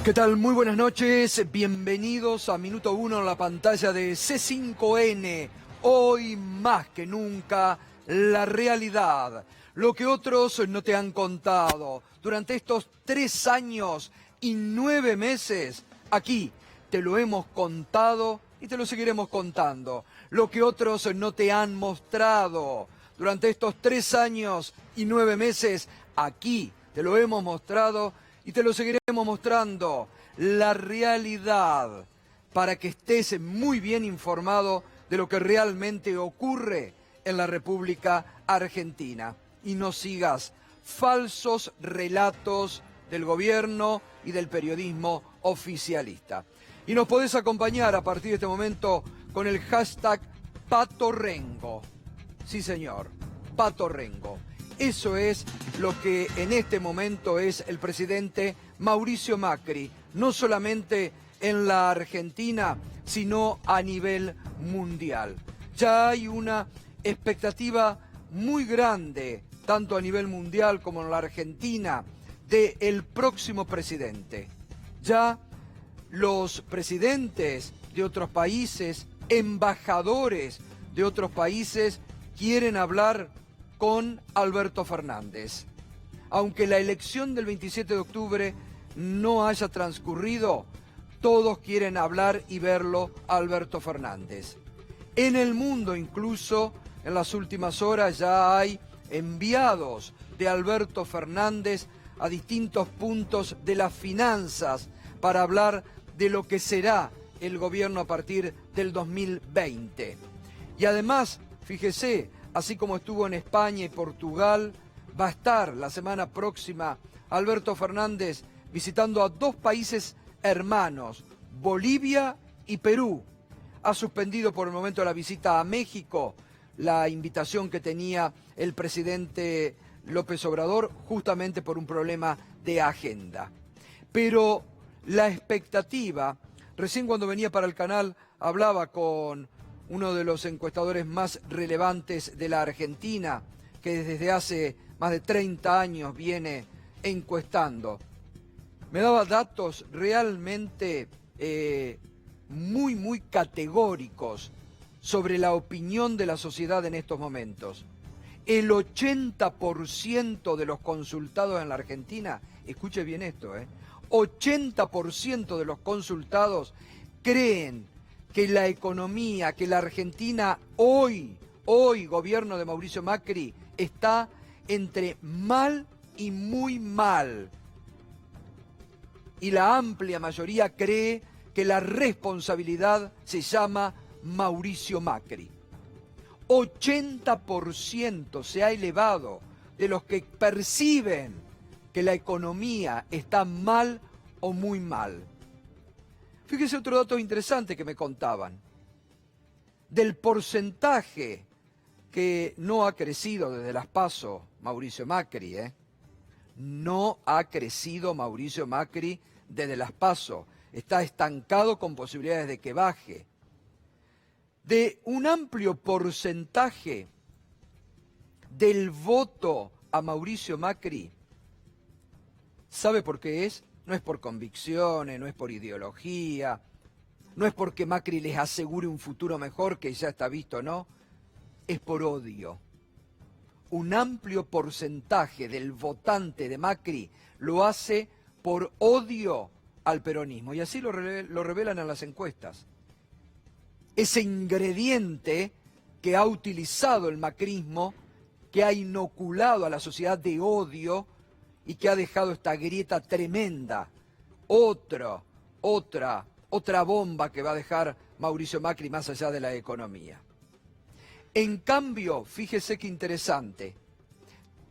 ¿Qué tal? Muy buenas noches, bienvenidos a Minuto 1 en la pantalla de C5N. Hoy más que nunca, la realidad, lo que otros no te han contado. Durante estos 3 años y 9 meses, aquí te lo hemos contado y te lo seguiremos contando. Lo que otros no te han mostrado. Durante estos 3 años y 9 meses, aquí te lo hemos mostrado y te lo seguiremos mostrando, la realidad, para que estés muy bien informado de lo que realmente ocurre en la República Argentina. Y no sigas falsos relatos del gobierno y del periodismo oficialista. Y nos podés acompañar a partir de este momento con el hashtag Patorrengo. Sí, señor, Patorrengo. Eso es lo que en este momento es el presidente Mauricio Macri, no solamente en la Argentina, sino a nivel mundial. Ya hay una expectativa muy grande, tanto a nivel mundial como en la Argentina, del próximo presidente. Ya los presidentes de otros países, embajadores de otros países, quieren hablar con Alberto Fernández. Aunque la elección del 27 de octubre no haya transcurrido, todos quieren hablar y verlo a Alberto Fernández. En el mundo, incluso, en las últimas horas ya hay enviados de Alberto Fernández a distintos puntos de las finanzas para hablar de lo que será el gobierno a partir del 2020. Y además, fíjese, así como estuvo en España y Portugal, va a estar la semana próxima Alberto Fernández visitando a 2 países hermanos, Bolivia y Perú. Ha suspendido por el momento la visita a México, la invitación que tenía el presidente López Obrador, justamente por un problema de agenda. Pero la expectativa, recién cuando venía para el canal hablaba con uno de los encuestadores más relevantes de la Argentina, que desde hace más de 30 años viene encuestando. Me daba datos realmente muy categóricos sobre la opinión de la sociedad en estos momentos. El 80% de los consultados en la Argentina, escuche bien esto, 80% de los consultados creen que la economía, que la Argentina hoy, gobierno de Mauricio Macri, está entre mal y muy mal. Y la amplia mayoría cree que la responsabilidad se llama Mauricio Macri. 80% se ha elevado de los que perciben que la economía está mal o muy mal. Fíjese otro dato interesante que me contaban. Del porcentaje que no ha crecido desde las PASO Mauricio Macri, no ha crecido Mauricio Macri desde las PASO. Está estancado con posibilidades de que baje. De un amplio porcentaje del voto a Mauricio Macri, ¿sabe por qué es? No es por convicciones, no es por ideología, no es porque Macri les asegure un futuro mejor que ya está visto, no. Es por odio. Un amplio porcentaje del votante de Macri lo hace por odio al peronismo. Y así lo revelan en las encuestas. Ese ingrediente que ha utilizado el macrismo, que ha inoculado a la sociedad de odio, y que ha dejado esta grieta tremenda. Otra bomba que va a dejar Mauricio Macri más allá de la economía. En cambio, fíjese qué interesante,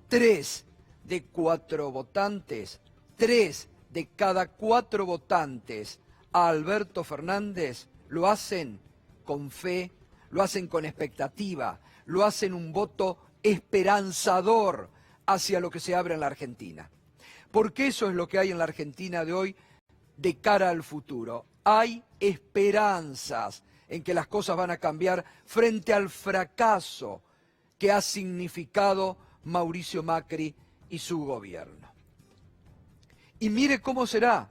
3 de 4 votantes, 3 de cada 4 votantes a Alberto Fernández lo hacen con fe, lo hacen con expectativa, lo hacen un voto esperanzador hacia lo que se abre en la Argentina. Porque eso es lo que hay en la Argentina de hoy de cara al futuro. Hay esperanzas en que las cosas van a cambiar frente al fracaso que ha significado Mauricio Macri y su gobierno. Y mire cómo será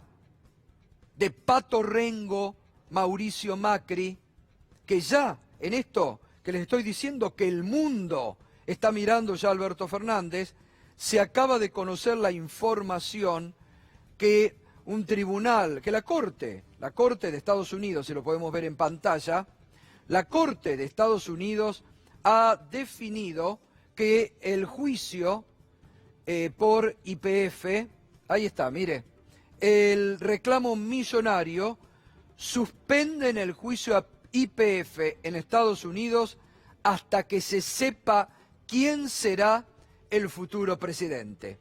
de Pato Rengo, Mauricio Macri, que ya en esto que les estoy diciendo que el mundo está mirando ya a Alberto Fernández, se acaba de conocer la información que un tribunal, que la Corte de Estados Unidos, si lo podemos ver en pantalla, la Corte de Estados Unidos ha definido que el juicio por YPF, ahí está, mire, el reclamo millonario, suspenden el juicio a YPF en Estados Unidos hasta que se sepa quién será el futuro presidente.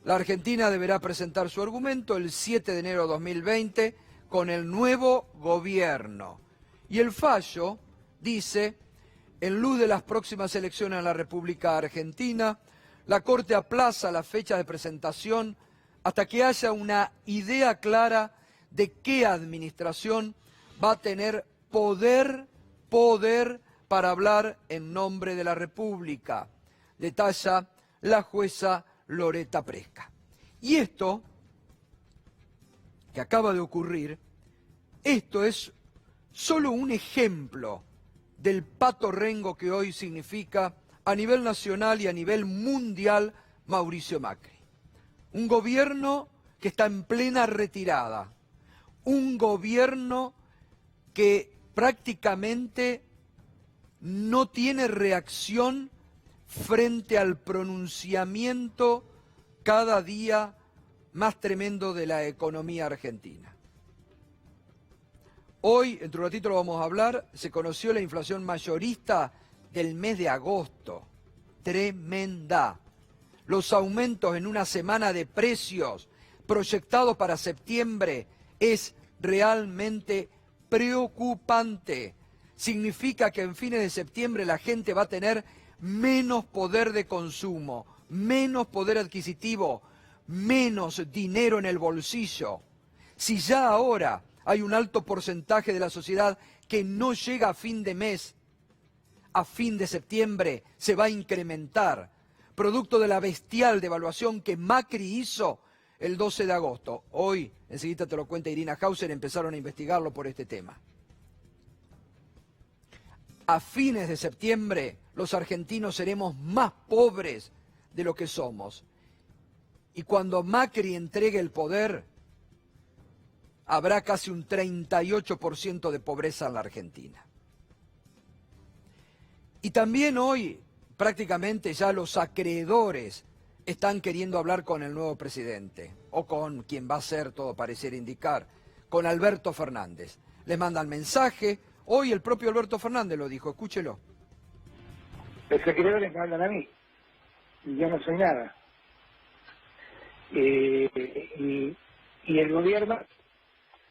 La Argentina deberá presentar su argumento el 7 de enero de 2020 con el nuevo gobierno. Y el fallo dice, en luz de las próximas elecciones en la República Argentina, la Corte aplaza la fecha de presentación hasta que haya una idea clara de qué administración va a tener poder para hablar en nombre de la República, detalla la jueza Loretta Presca. Y esto, que acaba de ocurrir, esto es solo un ejemplo del Pato Rengo que hoy significa a nivel nacional y a nivel mundial Mauricio Macri. Un gobierno que está en plena retirada, un gobierno que prácticamente no tiene reacción frente al pronunciamiento cada día más tremendo de la economía argentina. Hoy, entre un ratito lo vamos a hablar, se conoció la inflación mayorista del mes de agosto. Tremenda. Los aumentos en una semana de precios proyectados para septiembre es realmente preocupante. Significa que en fines de septiembre la gente va a tener menos poder de consumo, menos poder adquisitivo, menos dinero en el bolsillo. Si ya ahora hay un alto porcentaje de la sociedad que no llega a fin de mes, a fin de septiembre se va a incrementar, producto de la bestial devaluación que Macri hizo el 12 de agosto. Hoy, enseguida te lo cuenta Irina Hauser, empezaron a investigarlo por este tema. A fines de septiembre, los argentinos seremos más pobres de lo que somos. Y cuando Macri entregue el poder, habrá casi un 38% de pobreza en la Argentina. Y también hoy, prácticamente ya los acreedores están queriendo hablar con el nuevo presidente, o con quien va a ser, todo pareciera indicar, con Alberto Fernández. Les mandan mensaje, hoy el propio Alberto Fernández lo dijo, escúchelo. Los acreedores me hablan a mí, y yo no soy nada. Y el gobierno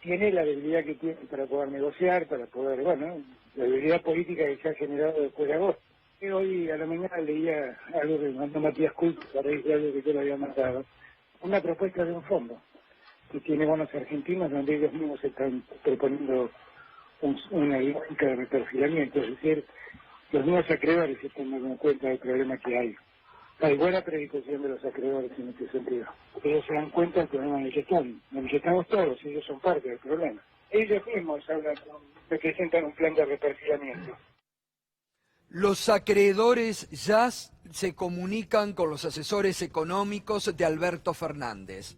tiene la debilidad que tiene para poder negociar, para poder, bueno, la debilidad política que se ha generado después de agosto. Y hoy a la mañana leía algo que mandó Matías Culto, a raíz de algo que yo le había mandado, una propuesta de un fondo que tiene bonos argentinos donde ellos mismos están proponiendo una lógica de reperfilamiento, es decir, los nuevos acreedores se están dando cuenta del problema que hay. Hay buena predisposición de los acreedores en este sentido. Ellos se dan cuenta del problema en el que estamos todos, ellos son parte del problema. Ellos mismos representan un plan de reperfilamiento. Los acreedores ya se comunican con los asesores económicos de Alberto Fernández.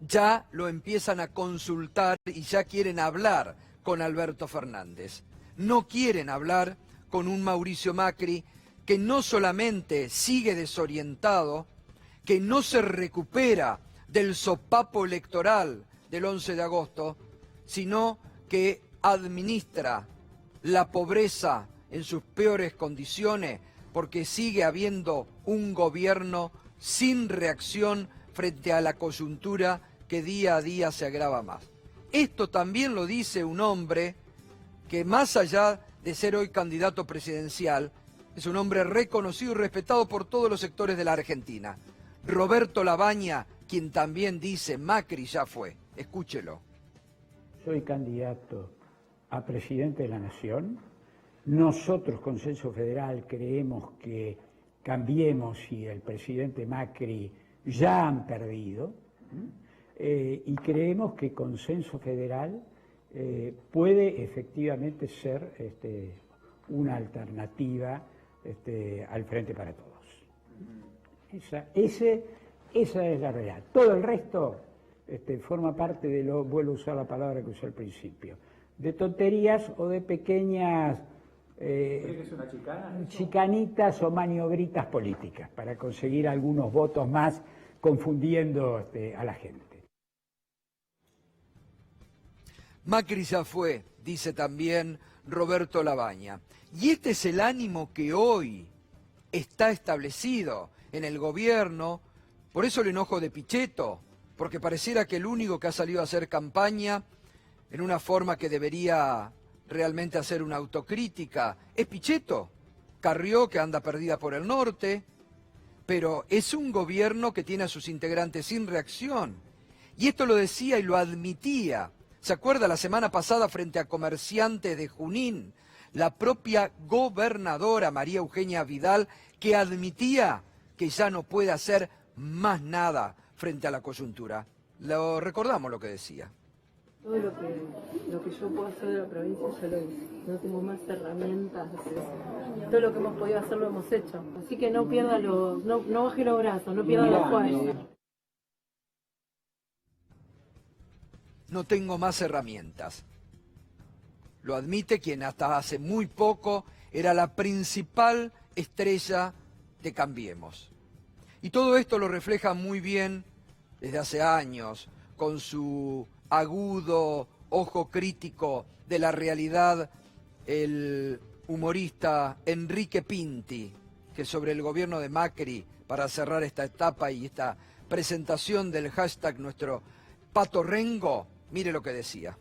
Ya lo empiezan a consultar y ya quieren hablar con Alberto Fernández. No quieren hablar con un Mauricio Macri que no solamente sigue desorientado, que no se recupera del sopapo electoral del 11 de agosto, sino que administra la pobreza en sus peores condiciones porque sigue habiendo un gobierno sin reacción frente a la coyuntura que día a día se agrava más. Esto también lo dice un hombre que más allá de ser hoy candidato presidencial, es un hombre reconocido y respetado por todos los sectores de la Argentina. Roberto Labaña, quien también dice Macri ya fue. Escúchelo. Soy candidato a presidente de la Nación. Nosotros, Consenso Federal, creemos que Cambiemos y el presidente Macri ya han perdido. y creemos que consenso federal puede efectivamente ser una alternativa al Frente para Todos. Esa es la realidad. Todo el resto forma parte de lo, vuelvo a usar la palabra que usé al principio, de tonterías o de pequeñas que es una chicana, chicanitas o maniobritas políticas para conseguir algunos votos más confundiendo a la gente. Macri ya fue, dice también Roberto Labaña. Y este es el ánimo que hoy está establecido en el gobierno, por eso el enojo de Pichetto, porque pareciera que el único que ha salido a hacer campaña en una forma que debería realmente hacer una autocrítica es Pichetto. Carrió, que anda perdida por el norte, pero es un gobierno que tiene a sus integrantes sin reacción. Y esto lo decía y lo admitía. ¿Se acuerda la semana pasada frente a comerciantes de Junín? La propia gobernadora María Eugenia Vidal, que admitía que ya no puede hacer más nada frente a la coyuntura. Lo recordamos lo que decía. Todo lo que yo puedo hacer de la provincia ya lo hice. No tengo más herramientas. Todo lo que hemos podido hacer lo hemos hecho. Así que no pierda no baje los brazos, no pierda la fuerza. No tengo más herramientas. Lo admite quien hasta hace muy poco era la principal estrella de Cambiemos. Y todo esto lo refleja muy bien desde hace años, con su agudo ojo crítico de la realidad, el humorista Enrique Pinti, que sobre el gobierno de Macri, para cerrar esta etapa y esta presentación del hashtag nuestro Pato Rengo, mire lo que decía.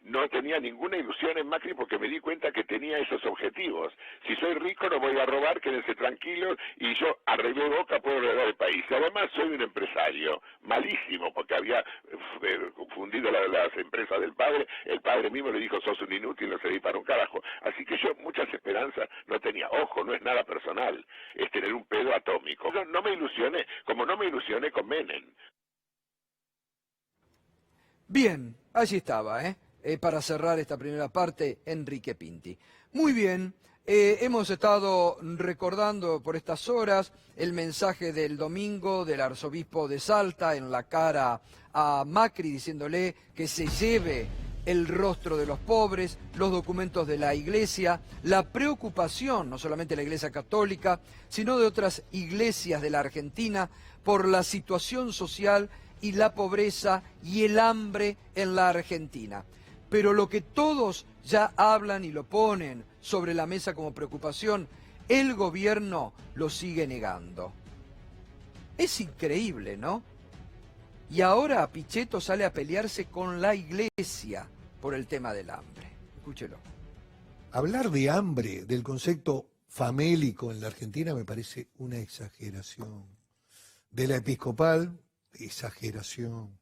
No tenía ninguna ilusión en Macri porque me di cuenta que tenía esos objetivos. Si soy rico no voy a robar, quédense tranquilos, y yo arreglé boca, puedo arreglar el país. Además soy un empresario, malísimo, porque había fundido las empresas del padre. El padre mismo le dijo, sos un inútil, no servís para un carajo. Así que yo muchas esperanzas no tenía. Ojo, no es nada personal, es tener un pedo atómico. No me ilusioné, como no me ilusioné con Menem. Bien, allí estaba, para cerrar esta primera parte, Enrique Pinti. Muy bien, hemos estado recordando por estas horas el mensaje del domingo del arzobispo de Salta en la cara a Macri, diciéndole que se lleve el rostro de los pobres, los documentos de la Iglesia, la preocupación, no solamente de la Iglesia Católica, sino de otras iglesias de la Argentina, por la situación social y la pobreza y el hambre en la Argentina. Pero lo que todos ya hablan y lo ponen sobre la mesa como preocupación, el gobierno lo sigue negando. Es increíble, ¿no? Y ahora Pichetto sale a pelearse con la Iglesia por el tema del hambre. Escúchelo. Hablar de hambre, del concepto famélico en la Argentina, me parece una exageración. De la episcopal, exageración.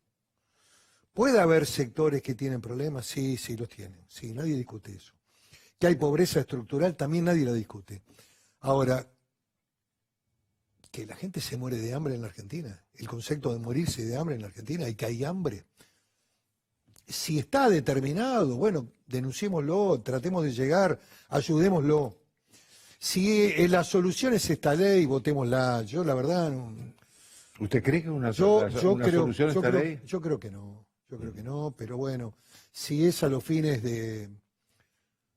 ¿Puede haber sectores que tienen problemas? Sí, sí los tienen. Sí, nadie discute eso. Que hay pobreza estructural, también nadie la discute. Ahora, que la gente se muere de hambre en la Argentina, el concepto de morirse de hambre en la Argentina y que hay hambre. Si está determinado, bueno, denunciémoslo, tratemos de llegar, ayudémoslo. Si la solución es esta ley, votémosla. Yo, la verdad, no. ¿Usted cree que una solución esta ley? Yo creo que no. Yo creo que no, pero bueno, si es a los fines de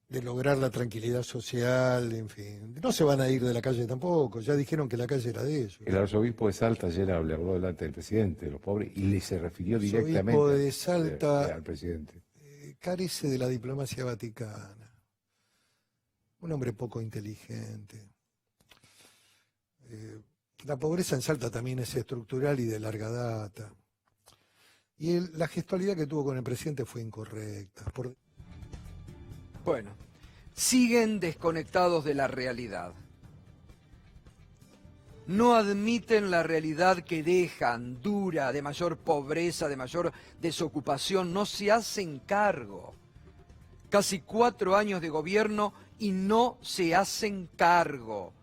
lograr la tranquilidad social, en fin, no se van a ir de la calle tampoco, ya dijeron que la calle era de ellos. El arzobispo de Salta ayer habló delante del presidente de los pobres y le se refirió directamente de Salta, al presidente. Carece de la diplomacia vaticana, un hombre poco inteligente. La pobreza en Salta también es estructural y de larga data. Y la gestualidad que tuvo con el presidente fue incorrecta. Bueno, siguen desconectados de la realidad. No admiten la realidad que dejan, dura, de mayor pobreza, de mayor desocupación. No se hacen cargo. Casi 4 años de gobierno y no se hacen cargo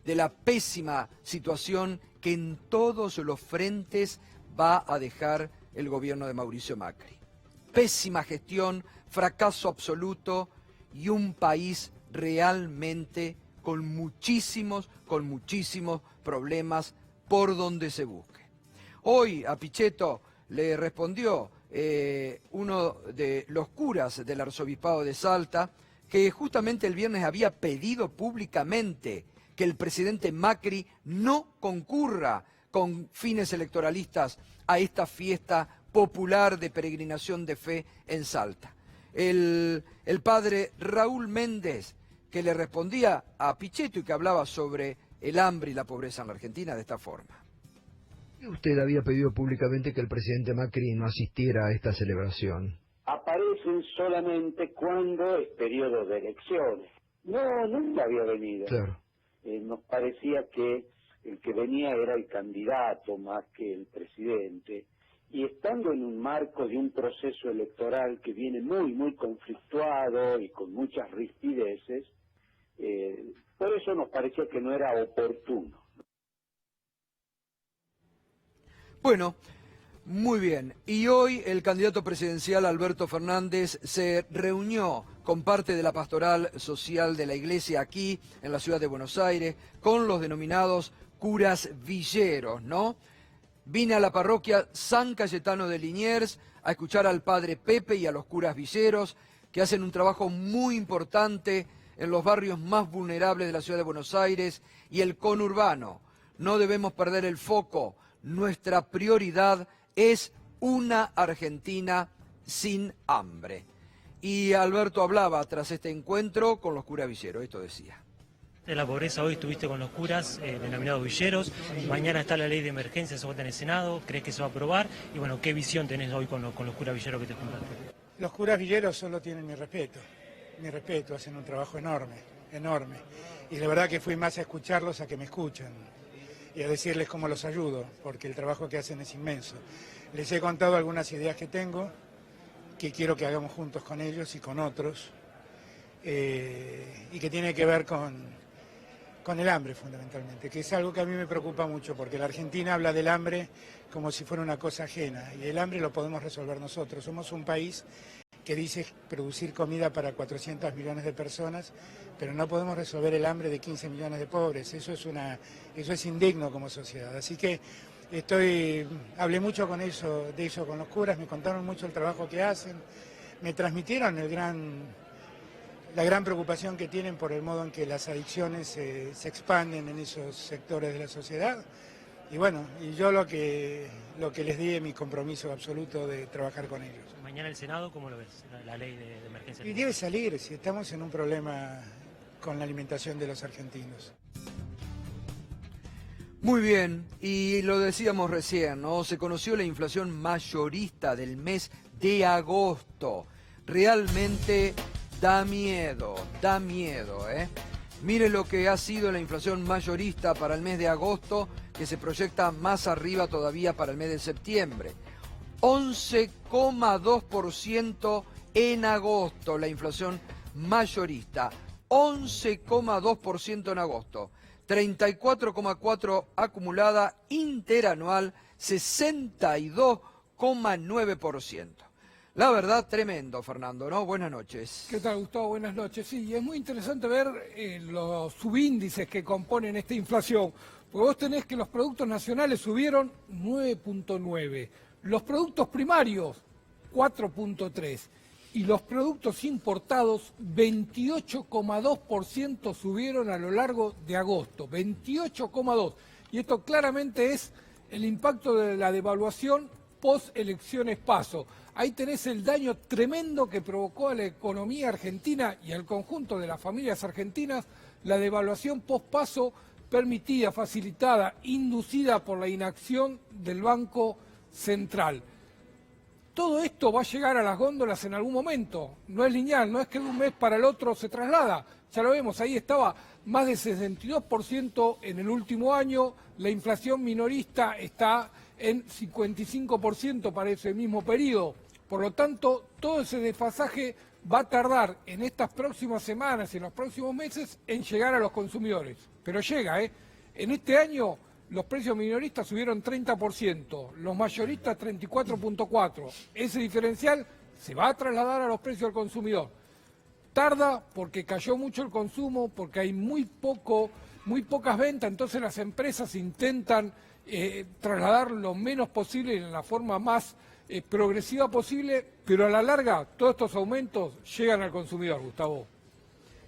de la pésima situación que en todos los frentes va a dejar el gobierno de Mauricio Macri. Pésima gestión, fracaso absoluto y un país realmente con muchísimos problemas por donde se busque. Hoy a Pichetto le respondió uno de los curas del arzobispado de Salta, que justamente el viernes había pedido públicamente que el presidente Macri no concurra con fines electoralistas a esta fiesta popular de peregrinación de fe en Salta. El padre Raúl Méndez, que le respondía a Pichetto y que hablaba sobre el hambre y la pobreza en la Argentina de esta forma. Usted había pedido públicamente que el presidente Macri no asistiera a esta celebración. Aparecen solamente cuando es periodo de elecciones. No, nunca había venido. Claro. Nos parecía que el que venía era el candidato más que el presidente. Y estando en un marco de un proceso electoral que viene muy conflictuado y con muchas rispideces, por eso nos parecía que no era oportuno. Bueno, muy bien. Y hoy el candidato presidencial Alberto Fernández se reunió con parte de la pastoral social de la iglesia aquí en la ciudad de Buenos Aires, con los denominados curas villeros, ¿no? Vine a la parroquia San Cayetano de Liniers a escuchar al padre Pepe y a los curas villeros, que hacen un trabajo muy importante en los barrios más vulnerables de la ciudad de Buenos Aires y el conurbano. No debemos perder el foco. Nuestra prioridad es una Argentina sin hambre. Y Alberto hablaba tras este encuentro con los curas villeros, esto decía. De la pobreza hoy estuviste con los curas denominados villeros, mañana está la ley de emergencia, se vota en el Senado, ¿crees que se va a aprobar? Y bueno, ¿qué visión tenés hoy con los curas villeros que te juntaste? Los curas villeros solo tienen mi respeto, hacen un trabajo enorme. Y la verdad que fui más a escucharlos a que me escuchan y a decirles cómo los ayudo, porque el trabajo que hacen es inmenso. Les he contado algunas ideas que tengo, que quiero que hagamos juntos con ellos y con otros, y que tiene que ver con el hambre fundamentalmente, que es algo que a mí me preocupa mucho, porque la Argentina habla del hambre como si fuera una cosa ajena, y el hambre lo podemos resolver nosotros. Somos un país que dice producir comida para 400 millones de personas, pero no podemos resolver el hambre de 15 millones de pobres. Eso es indigno como sociedad. Así que hablé mucho de eso con los curas, me contaron mucho el trabajo que hacen, me transmitieron la gran preocupación que tienen por el modo en que las adicciones se expanden en esos sectores de la sociedad. Y bueno, y yo lo que les di es mi compromiso absoluto de trabajar con ellos. Mañana el Senado, ¿cómo lo ves? La ley de emergencia. Y debe salir, si estamos en un problema con la alimentación de los argentinos. Muy bien, y lo decíamos recién, ¿no? Se conoció la inflación mayorista del mes de agosto. Realmente da miedo, ¿eh? Mire lo que ha sido la inflación mayorista para el mes de agosto, que se proyecta más arriba todavía para el mes de septiembre. 11,2% en agosto la inflación mayorista. 11,2% en agosto. 34,4% acumulada interanual, 62,9%. La verdad, tremendo, Fernando, ¿no? Buenas noches. ¿Qué tal, Gustavo? Buenas noches. Sí, es muy interesante ver los subíndices que componen esta inflación. Porque vos tenés que los productos nacionales subieron 9,9%, los productos primarios 4,3% y los productos importados 28,2% subieron a lo largo de agosto, 28,2%. Y esto claramente es el impacto de la devaluación post-elecciones PASO. Ahí tenés el daño tremendo que provocó a la economía argentina y al conjunto de las familias argentinas la devaluación post-PASO permitida, facilitada, inducida por la inacción del Banco Central. Todo esto va a llegar a las góndolas en algún momento, no es lineal, no es que de un mes para el otro se traslada, ya lo vemos, ahí estaba más de 62% en el último año, la inflación minorista está en 55% para ese mismo periodo, por lo tanto todo ese desfasaje va a tardar en estas próximas semanas y en los próximos meses en llegar a los consumidores, pero llega, En este año los precios minoristas subieron 30%, los mayoristas 34.4%. Ese diferencial se va a trasladar a los precios al consumidor. Tarda porque cayó mucho el consumo, porque hay muy pocas ventas, entonces las empresas intentan trasladar lo menos posible en la forma más progresiva posible, pero a la larga todos estos aumentos llegan al consumidor, Gustavo.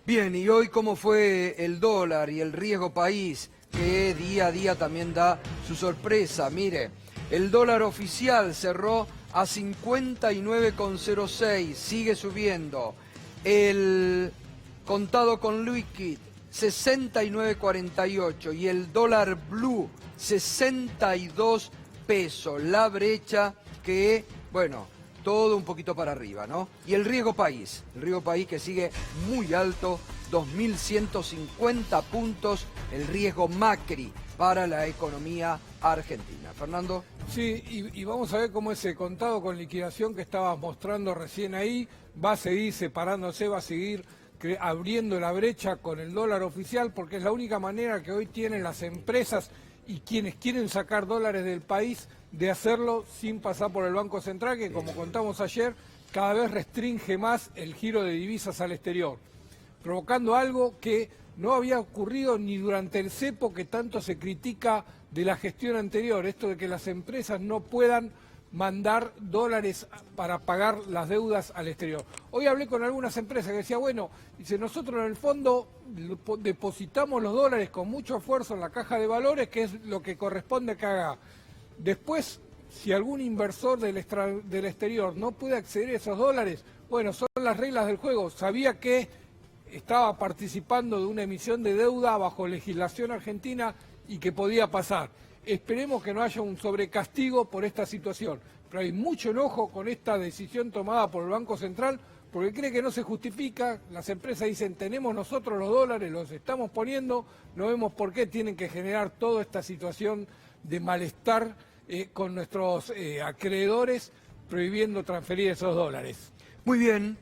Bien, y hoy cómo fue el dólar y el riesgo país, que día a día también da su sorpresa. Mire, el dólar oficial cerró a 59,06, sigue subiendo. El contado con liquid 69,48 y el dólar blue 62 pesos. La brecha que, bueno, todo un poquito para arriba, ¿no? Y el riesgo país que sigue muy alto, 2.150 puntos, el riesgo Macri para la economía argentina. Fernando. Sí, y vamos a ver cómo ese contado con liquidación que estabas mostrando recién ahí va a seguir separándose, va a seguir abriendo la brecha con el dólar oficial, porque es la única manera que hoy tienen las empresas y quienes quieren sacar dólares del país de hacerlo sin pasar por el Banco Central, que como contamos ayer, cada vez restringe más el giro de divisas al exterior, provocando algo que no había ocurrido ni durante el cepo, que tanto se critica de la gestión anterior, esto de que las empresas no puedan mandar dólares para pagar las deudas al exterior. Hoy hablé con algunas empresas que decían, bueno, dice, nosotros en el fondo depositamos los dólares con mucho esfuerzo en la caja de valores, que es lo que corresponde que haga. Después, si algún inversor del exterior no puede acceder a esos dólares, bueno, son las reglas del juego. Sabía que estaba participando de una emisión de deuda bajo legislación argentina y que podía pasar. Esperemos que no haya un sobrecastigo por esta situación, pero hay mucho enojo con esta decisión tomada por el Banco Central, porque cree que no se justifica. Las empresas dicen, tenemos nosotros los dólares, los estamos poniendo, no vemos por qué tienen que generar toda esta situación de malestar con nuestros acreedores, prohibiendo transferir esos dólares. Muy bien.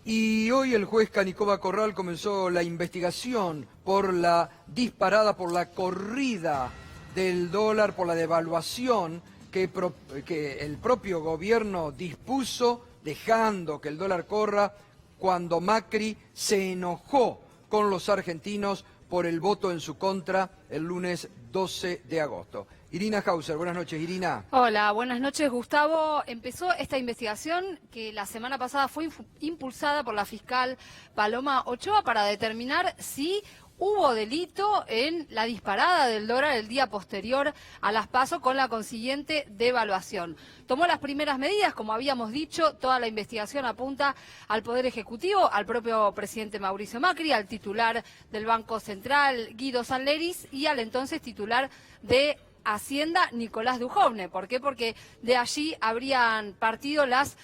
Y hoy el juez Canicova Corral comenzó la investigación por la disparada, por la corrida del dólar, por la devaluación que el propio gobierno dispuso, dejando que el dólar corra cuando Macri se enojó con los argentinos por el voto en su contra el lunes 12 de agosto. Irina Hauser, buenas noches, Irina. Hola, buenas noches, Gustavo. Empezó esta investigación que la semana pasada fue impulsada por la fiscal Paloma Ochoa para determinar si hubo delito en la disparada del dólar el día posterior a las PASO con la consiguiente devaluación. Tomó las primeras medidas, como habíamos dicho, toda la investigación apunta al Poder Ejecutivo, al propio presidente Mauricio Macri, al titular del Banco Central, Guido Sanleris, y al entonces titular de Hacienda, Nicolás Dujovne. ¿Por qué? Porque de allí habrían partido las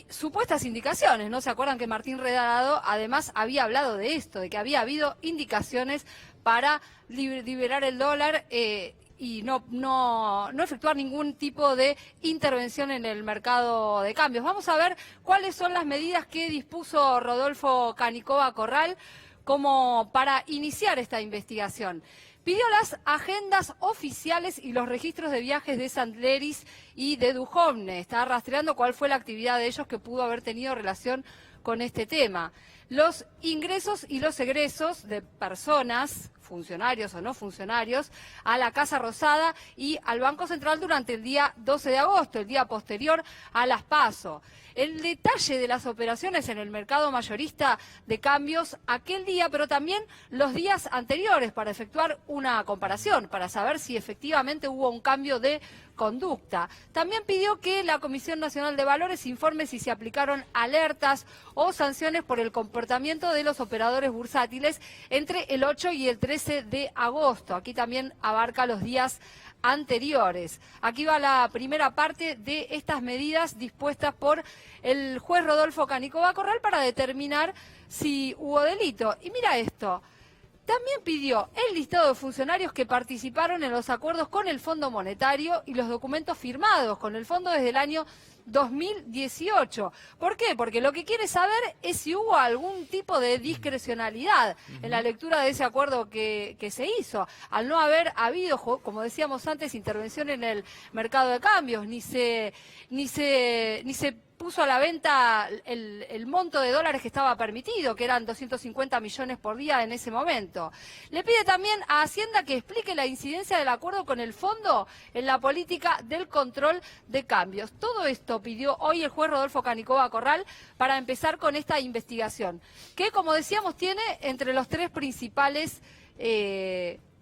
supuestas indicaciones, ¿no? ¿Se acuerdan que Martín Redarado además había hablado de esto, de que había habido indicaciones para liberar el dólar y no efectuar ningún tipo de intervención en el mercado de cambios? Vamos a ver cuáles son las medidas que dispuso Rodolfo Canicova Corral como para iniciar esta investigación. Pidió las agendas oficiales y los registros de viajes de Sanleris y de Dujovne. Está rastreando cuál fue la actividad de ellos que pudo haber tenido relación con este tema. Los ingresos y los egresos de personas, funcionarios o no funcionarios, a la Casa Rosada y al Banco Central durante el día 12 de agosto, el día posterior a las PASO. El detalle de las operaciones en el mercado mayorista de cambios aquel día, pero también los días anteriores, para efectuar una comparación, para saber si efectivamente hubo un cambio de conducta. También pidió que la Comisión Nacional de Valores informe si se aplicaron alertas o sanciones por el comportamiento de los operadores bursátiles entre el 8 y el 13 de agosto. Aquí también abarca los días anteriores. Aquí va la primera parte de estas medidas dispuestas por el juez Rodolfo Canicova Corral para determinar si hubo delito. Y mira esto. También pidió el listado de funcionarios que participaron en los acuerdos con el Fondo Monetario y los documentos firmados con el fondo desde el año 2018. ¿Por qué? Porque lo que quiere saber es si hubo algún tipo de discrecionalidad en la lectura de ese acuerdo que se hizo. Al no haber habido, como decíamos antes, intervención en el mercado de cambios, ni se puso a la venta el monto de dólares que estaba permitido, que eran 250 millones por día en ese momento. Le pide también a Hacienda que explique la incidencia del acuerdo con el fondo en la política del control de cambios. Todo esto pidió hoy el juez Rodolfo Canicova Corral para empezar con esta investigación, que, como decíamos, tiene entre los tres principales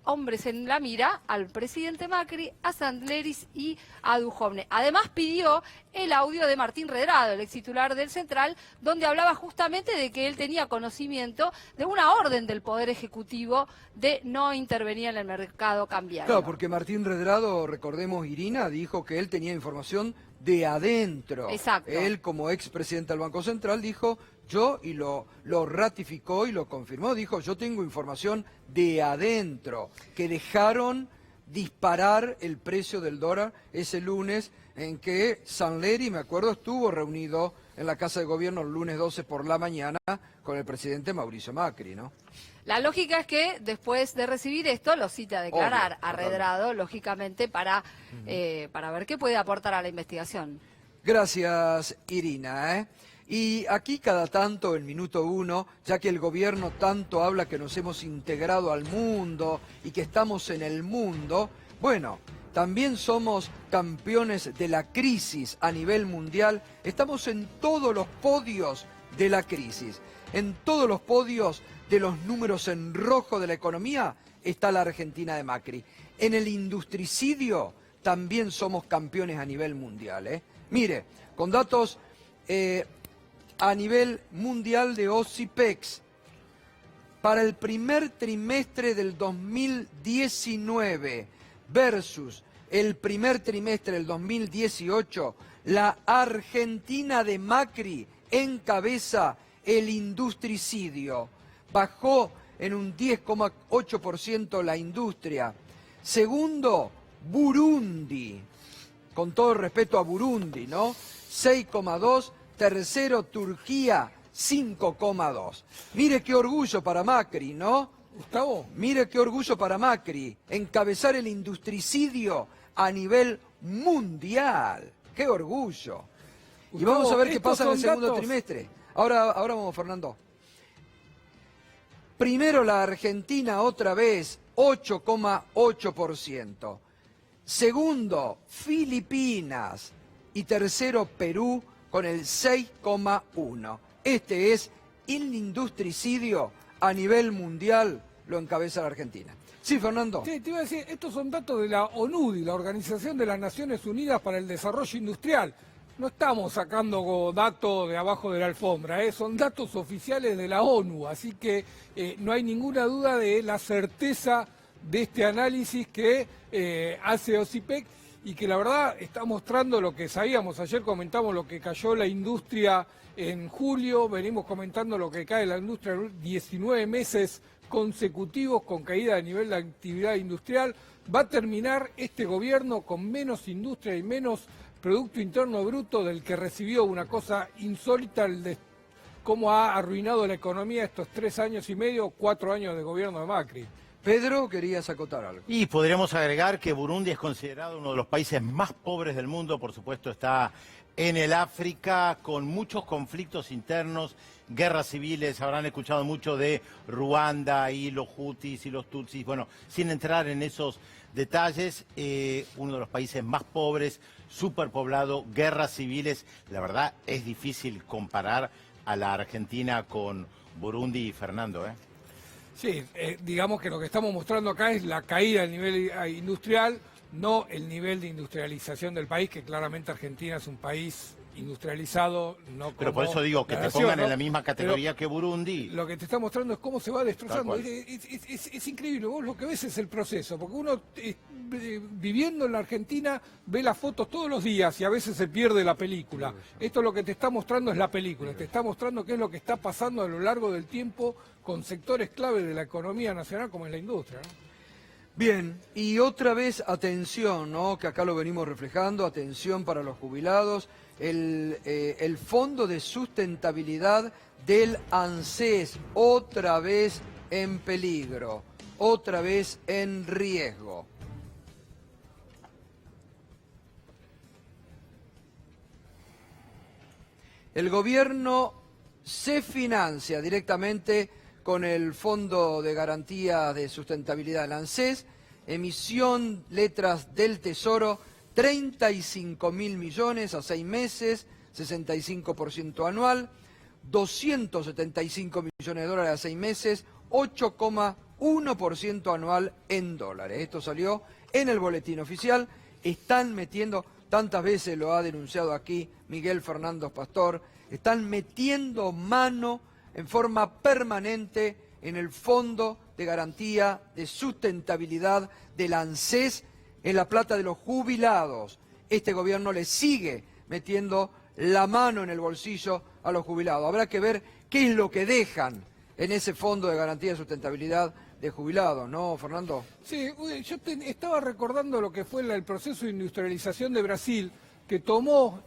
hombres en la mira al presidente Macri, a Sandleris y a Dujovne. Además pidió el audio de Martín Redrado, el ex titular del Central, donde hablaba justamente de que él tenía conocimiento de una orden del Poder Ejecutivo de no intervenir en el mercado cambiario. Claro, porque Martín Redrado, recordemos, Irina, dijo que él tenía información de adentro. Exacto. Él, como expresidente del Banco Central, dijo y lo ratificó y lo confirmó, dijo, yo tengo información de adentro, que dejaron disparar el precio del dólar ese lunes en que Sanleri, me acuerdo, estuvo reunido en la Casa de Gobierno el lunes 12 por la mañana con el presidente Mauricio Macri, ¿no? La lógica es que después de recibir esto lo cite a declarar a Redrado, lógicamente, para ver qué puede aportar a la investigación. Gracias, Irina, Y aquí cada tanto, en Minuto 1, ya que el gobierno tanto habla que nos hemos integrado al mundo y que estamos en el mundo, bueno, también somos campeones de la crisis a nivel mundial. Estamos en todos los podios de la crisis. En todos los podios de los números en rojo de la economía está la Argentina de Macri. En el industricidio también somos campeones a nivel mundial. Mire, con datos a nivel mundial de OCIPEX, para el primer trimestre del 2019 versus el primer trimestre del 2018, la Argentina de Macri encabeza el industricidio. Bajó en un 10,8% la industria. Segundo, Burundi, con todo el respeto a Burundi, ¿no? 6,2%. Tercero, Turquía, 5,2%. Mire qué orgullo para Macri, ¿no? Gustavo. Mire qué orgullo para Macri, encabezar el industricidio a nivel mundial. ¡Qué orgullo! Gustavo, y vamos a ver qué pasa en el segundo datos. trimestre. Ahora vamos, Fernando. Primero la Argentina otra vez, 8,8%. Segundo, Filipinas. Y tercero, Perú, con el 6,1%. Este es el industricidio a nivel mundial, lo encabeza la Argentina. Sí, Fernando. Sí, te iba a decir, estos son datos de la ONUDI, la Organización de las Naciones Unidas para el Desarrollo Industrial. No estamos sacando datos de abajo de la alfombra, son datos oficiales de la ONU, así que no hay ninguna duda de la certeza de este análisis que hace OCIPEC y que la verdad está mostrando lo que sabíamos. Ayer comentamos lo que cayó la industria en julio, venimos comentando lo que cae la industria en 19 meses consecutivos con caída de nivel de actividad industrial. Va a terminar este gobierno con menos industria y menos Producto Interno Bruto del que recibió, una cosa insólita, el de cómo ha arruinado la economía estos 3 años y medio, 4 años de gobierno de Macri. Pedro, querías acotar algo. Y podríamos agregar que Burundi es considerado uno de los países más pobres del mundo, por supuesto está en el África, con muchos conflictos internos, guerras civiles, habrán escuchado mucho de Ruanda y los Hutis y los Tutsis, bueno, sin entrar en esos detalles, uno de los países más pobres, superpoblado, guerras civiles, la verdad es difícil comparar a la Argentina con Burundi y Fernando, Sí, digamos que lo que estamos mostrando acá es la caída del nivel industrial, no el nivel de industrialización del país, que claramente Argentina es un país industrializado, no como Pero por eso digo que te nación, pongan ¿no? en la misma categoría Pero que Burundi. lo que te está mostrando es cómo se va destrozando. Tal cual. Es increíble, vos lo que ves es el proceso, porque uno viviendo en la Argentina ve las fotos todos los días y a veces se pierde la película. Esto lo que te está mostrando es la película, te está mostrando qué es lo que está pasando a lo largo del tiempo con sectores clave de la economía nacional como es la industria, ¿no? Bien, y otra vez atención, ¿no? Que acá lo venimos reflejando, atención para los jubilados, el Fondo de Sustentabilidad del ANSES, otra vez en peligro, otra vez en riesgo. El gobierno se financia directamente con el Fondo de Garantía de Sustentabilidad, el ANSES, emisión letras del Tesoro, 35.000 millones a 6 meses, 65% anual, 275 millones de dólares a 6 meses, 8,1% anual en dólares. Esto salió en el boletín oficial. Están metiendo, tantas veces lo ha denunciado aquí Miguel Fernando Pastor, están metiendo mano en forma permanente en el Fondo de Garantía de Sustentabilidad del ANSES, en la plata de los jubilados. Este gobierno le sigue metiendo la mano en el bolsillo a los jubilados. Habrá que ver qué es lo que dejan en ese Fondo de Garantía de Sustentabilidad de jubilados, ¿no, Fernando? Sí, yo estaba recordando lo que fue el proceso de industrialización de Brasil, que tomó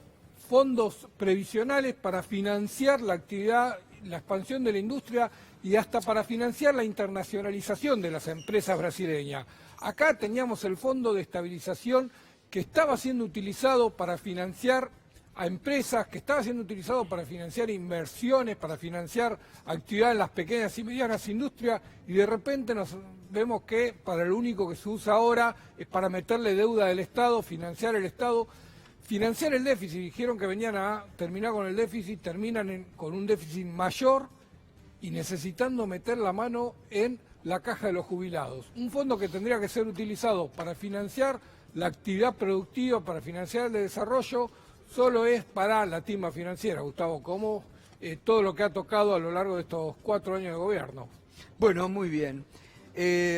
fondos previsionales para financiar la actividad, la expansión de la industria y hasta para financiar la internacionalización de las empresas brasileñas. Acá teníamos el Fondo de Estabilización que estaba siendo utilizado para financiar a empresas, que estaba siendo utilizado para financiar inversiones, para financiar actividad en las pequeñas y medianas industrias, y de repente nos vemos que para lo único que se usa ahora es para meterle deuda del Estado, financiar el Estado, financiar el déficit. Dijeron que venían a terminar con el déficit, terminan con un déficit mayor y necesitando meter la mano en la caja de los jubilados. Un fondo que tendría que ser utilizado para financiar la actividad productiva, para financiar el desarrollo, solo es para la timba financiera, Gustavo, como todo lo que ha tocado a lo largo de estos 4 años de gobierno. Bueno, muy bien.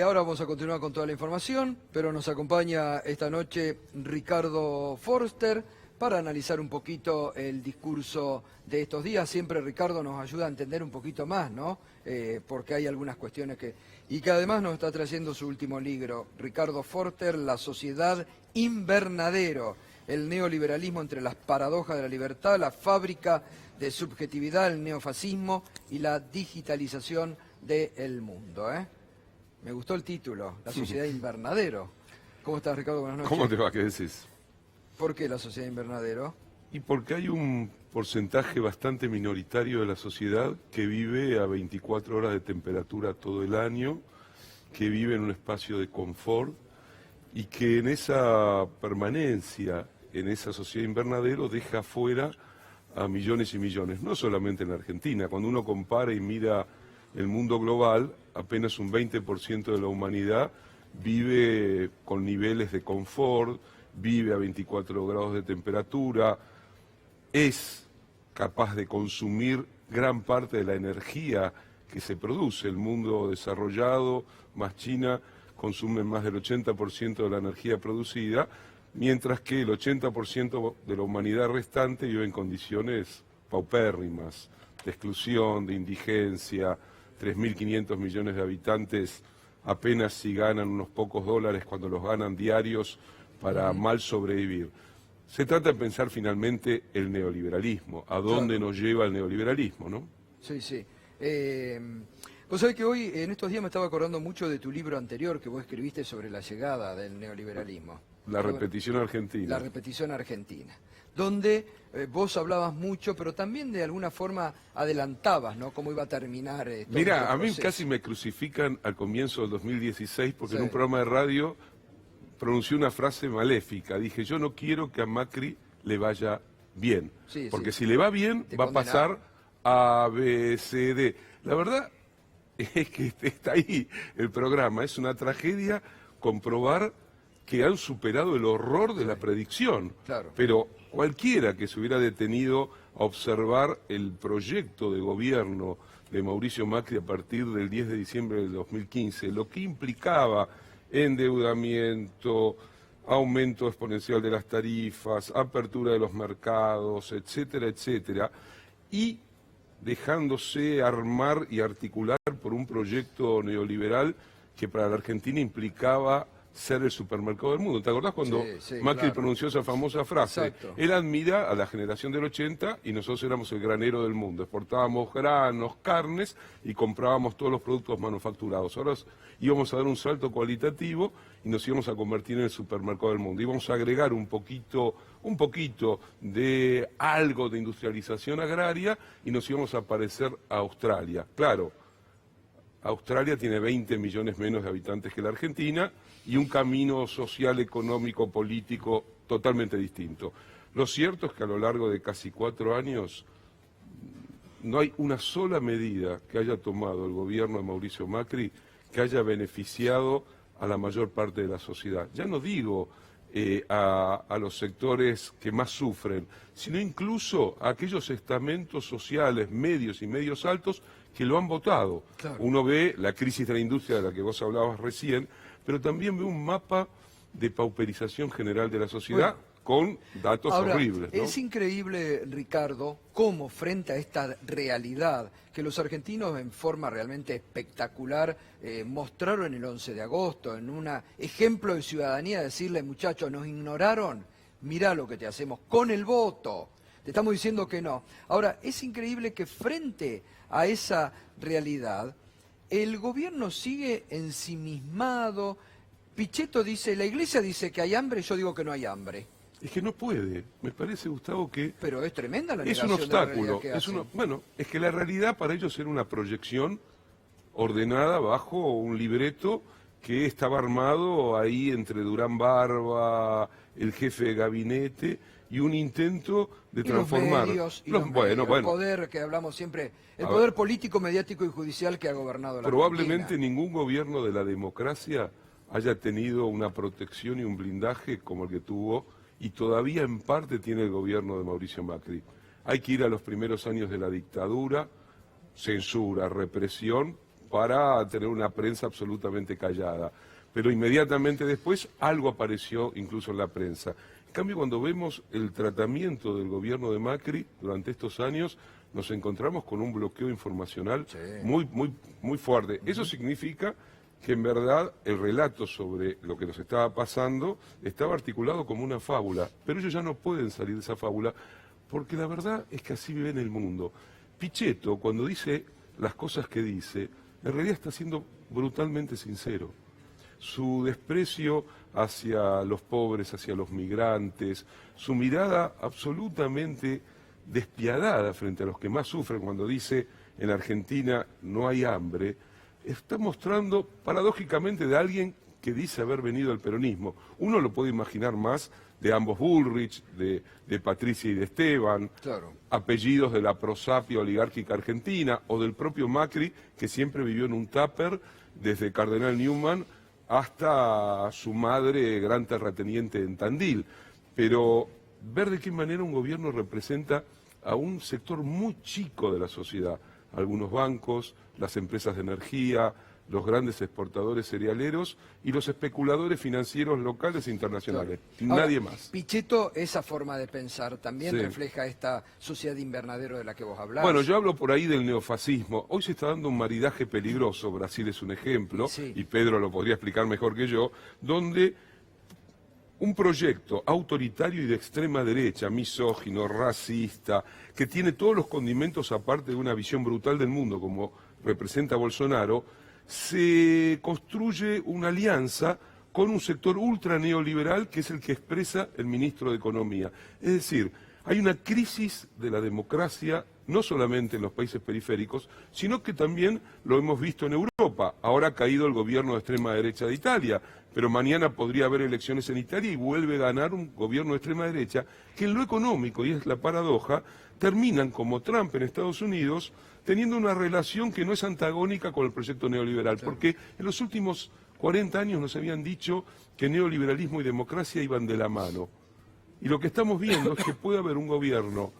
Ahora vamos a continuar con toda la información, pero nos acompaña esta noche Ricardo Forster para analizar un poquito el discurso de estos días. Siempre Ricardo nos ayuda a entender un poquito más, ¿no? Porque hay algunas cuestiones y que además nos está trayendo su último libro, Ricardo Forster, La Sociedad Invernadero, el neoliberalismo entre las paradojas de la libertad, la fábrica de subjetividad, el neofascismo y la digitalización del mundo, ¿eh? Me gustó el título, La Sociedad Invernadero. ¿Cómo estás, Ricardo? Buenas noches. ¿Cómo te va? ¿Qué decís? ¿Por qué la Sociedad Invernadero? Y porque hay un porcentaje bastante minoritario de la sociedad que vive a 24 horas de temperatura todo el año, que vive en un espacio de confort y que en esa permanencia, en esa sociedad invernadero, deja fuera a millones y millones, no solamente en Argentina. Cuando uno compara y mira el mundo global, apenas un 20% de la humanidad vive con niveles de confort, vive a 24 grados de temperatura, es capaz de consumir gran parte de la energía que se produce. El mundo desarrollado, más China, consume más del 80% de la energía producida, mientras que el 80% de la humanidad restante vive en condiciones paupérrimas, de exclusión, de indigencia. 3.500 millones de habitantes apenas si ganan unos pocos dólares cuando los ganan diarios para mal sobrevivir. Se trata de pensar finalmente el neoliberalismo, a dónde nos lleva el neoliberalismo, ¿no? Sí, sí. Vos sabés que hoy, en estos días, me estaba acordando mucho de tu libro anterior que vos escribiste sobre la llegada del neoliberalismo. La repetición argentina. La repetición argentina, donde vos hablabas mucho, pero también de alguna forma adelantabas, ¿no? Cómo iba a terminar todo Mira, este a mí proceso. casi me crucifican al comienzo del 2016 porque Sí. en un programa de radio pronuncié una frase maléfica. Dije, yo no quiero que a Macri le vaya bien, Sí, porque sí. si le va bien Te va a condenaba. pasar A, B, C, D. La verdad es que está ahí el programa. Es una tragedia comprobar que han superado el horror de la predicción. Claro. Pero cualquiera que se hubiera detenido a observar el proyecto de gobierno de Mauricio Macri a partir del 10 de diciembre del 2015, lo que implicaba endeudamiento, aumento exponencial de las tarifas, apertura de los mercados, etcétera, etcétera, y dejándose armar y articular por un proyecto neoliberal que para la Argentina implicaba ser el supermercado del mundo. ¿Te acordás cuando Macri pronunció esa famosa frase? Exacto. Él admira a la generación del 80 y nosotros éramos el granero del mundo. Exportábamos granos, carnes y comprábamos todos los productos manufacturados. Ahora íbamos a dar un salto cualitativo y nos íbamos a convertir en el supermercado del mundo. Íbamos a agregar un poquito de algo de industrialización agraria y nos íbamos a parecer a Australia. Claro, Australia tiene 20 millones menos de habitantes que la Argentina y un camino social, económico, político totalmente distinto. Lo cierto es que a lo largo de casi 4 años no hay una sola medida que haya tomado el gobierno de Mauricio Macri que haya beneficiado a la mayor parte de la sociedad. Ya no digo a los sectores que más sufren, sino incluso a aquellos estamentos sociales, medios y medios altos que lo han votado. Claro. Uno ve la crisis de la industria de la que vos hablabas recién, pero también ve un mapa de pauperización general de la sociedad con datos horribles, ¿no? Es increíble, Ricardo, cómo frente a esta realidad que los argentinos en forma realmente espectacular mostraron el 11 de agosto, en un ejemplo de ciudadanía, decirle, muchachos, nos ignoraron, mirá lo que te hacemos con el voto. Te estamos diciendo que no. Ahora, es increíble que frente a esa realidad, el gobierno sigue ensimismado. Pichetto dice, la iglesia dice que hay hambre, yo digo que no hay hambre. Es que no puede. Me parece, Gustavo, que... Pero es tremenda la negación. Es un obstáculo. Bueno, es que la realidad para ellos era una proyección ordenada bajo un libreto que estaba armado ahí entre Durán Barba, el jefe de gabinete, y un intento de transformar... El poder que hablamos siempre, el poder político, mediático y judicial que ha gobernado la Probablemente Argentina. Ningún gobierno de la democracia haya tenido una protección y un blindaje como el que tuvo y todavía en parte tiene el gobierno de Mauricio Macri. Hay que ir a los primeros años de la dictadura, censura, represión, para tener una prensa absolutamente callada. Pero inmediatamente después algo apareció incluso en la prensa. En cambio, cuando vemos el tratamiento del gobierno de Macri durante estos años, nos encontramos con un bloqueo informacional muy fuerte. Eso significa que en verdad el relato sobre lo que nos estaba pasando estaba articulado como una fábula, pero ellos ya no pueden salir de esa fábula porque la verdad es que así viven el mundo. Pichetto, cuando dice las cosas que dice, en realidad está siendo brutalmente sincero. Su desprecio hacia los pobres, hacia los migrantes, su mirada absolutamente despiadada frente a los que más sufren cuando dice en Argentina no hay hambre, está mostrando paradójicamente de alguien que dice haber venido al peronismo. Uno lo puede imaginar más de ambos Bullrich, de Patricia y de Esteban, apellidos de la prosapia oligárquica argentina, o del propio Macri, que siempre vivió en un tupper, desde Cardenal Newman hasta su madre, gran terrateniente en Tandil. Pero ver de qué manera un gobierno representa a un sector muy chico de la sociedad, algunos bancos, las empresas de energía, los grandes exportadores cerealeros y los especuladores financieros locales e internacionales. Nadie más. Pichetto, esa forma de pensar también refleja esta sociedad invernadero de la que vos hablás. Bueno, yo hablo por ahí del neofascismo. Hoy se está dando un maridaje peligroso, Brasil es un ejemplo, y Pedro lo podría explicar mejor que yo, donde un proyecto autoritario y de extrema derecha, misógino, racista, que tiene todos los condimentos aparte de una visión brutal del mundo, como representa Bolsonaro, se construye una alianza con un sector ultra neoliberal que es el que expresa el ministro de Economía. Es decir, hay una crisis de la democracia, no solamente en los países periféricos, sino que también lo hemos visto en Europa. Ahora ha caído el gobierno de extrema derecha de Italia, pero mañana podría haber elecciones en Italia y vuelve a ganar un gobierno de extrema derecha, que en lo económico, y es la paradoja, terminan como Trump en Estados Unidos, teniendo una relación que no es antagónica con el proyecto neoliberal, porque en los últimos 40 años nos habían dicho que neoliberalismo y democracia iban de la mano. Y lo que estamos viendo es que puede haber un gobierno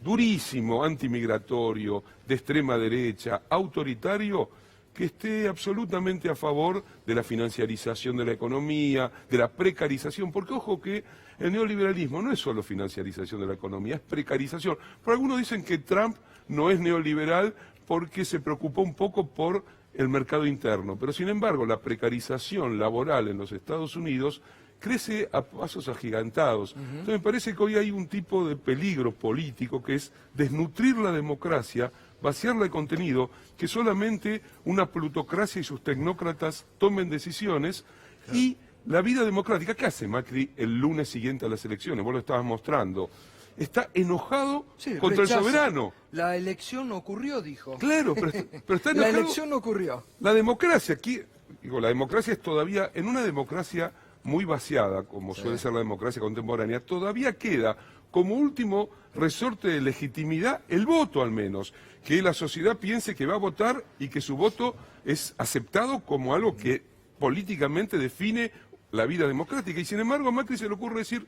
durísimo, antimigratorio, de extrema derecha, autoritario, que esté absolutamente a favor de la financiarización de la economía, de la precarización, porque ojo que el neoliberalismo no es solo financiarización de la economía, es precarización. Pero algunos dicen que Trump no es neoliberal porque se preocupó un poco por el mercado interno. Pero sin embargo, la precarización laboral en los Estados Unidos crece a pasos agigantados. Entonces me parece que hoy hay un tipo de peligro político que es desnutrir la democracia, vaciarla de contenido, que solamente una plutocracia y sus tecnócratas tomen decisiones y la vida democrática. ¿Qué hace Macri el lunes siguiente a las elecciones? Vos lo estabas mostrando. Está enojado contra rechaza. el soberano. La elección ocurrió, dijo. Claro, pero está enojado. La elección ocurrió. La democracia, aquí, digo, la democracia es todavía, en una democracia muy vaciada, como suele ser la democracia contemporánea, todavía queda como último resorte de legitimidad el voto, al menos. Que la sociedad piense que va a votar y que su voto es aceptado como algo que políticamente define la vida democrática. Y sin embargo a Macri se le ocurre decir,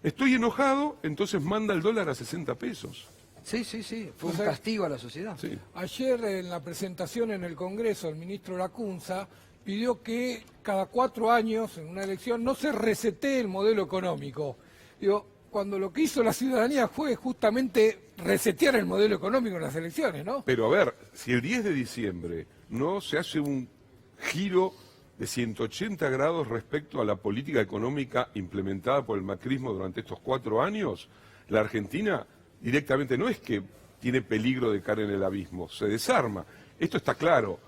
estoy enojado, entonces manda el dólar a 60 pesos. Sí, fue un castigo a la sociedad. Sí. Ayer en la presentación en el Congreso, el ministro Lacunza pidió que cada 4 años, en una elección, no se resetee el modelo económico. Digo, cuando lo que hizo la ciudadanía fue justamente resetear el modelo económico en las elecciones, ¿no? Pero a ver, si el 10 de diciembre no se hace un giro de 180 grados respecto a la política económica implementada por el macrismo durante estos 4 años, la Argentina directamente no es que tiene peligro de caer en el abismo, se desarma. Esto está claro.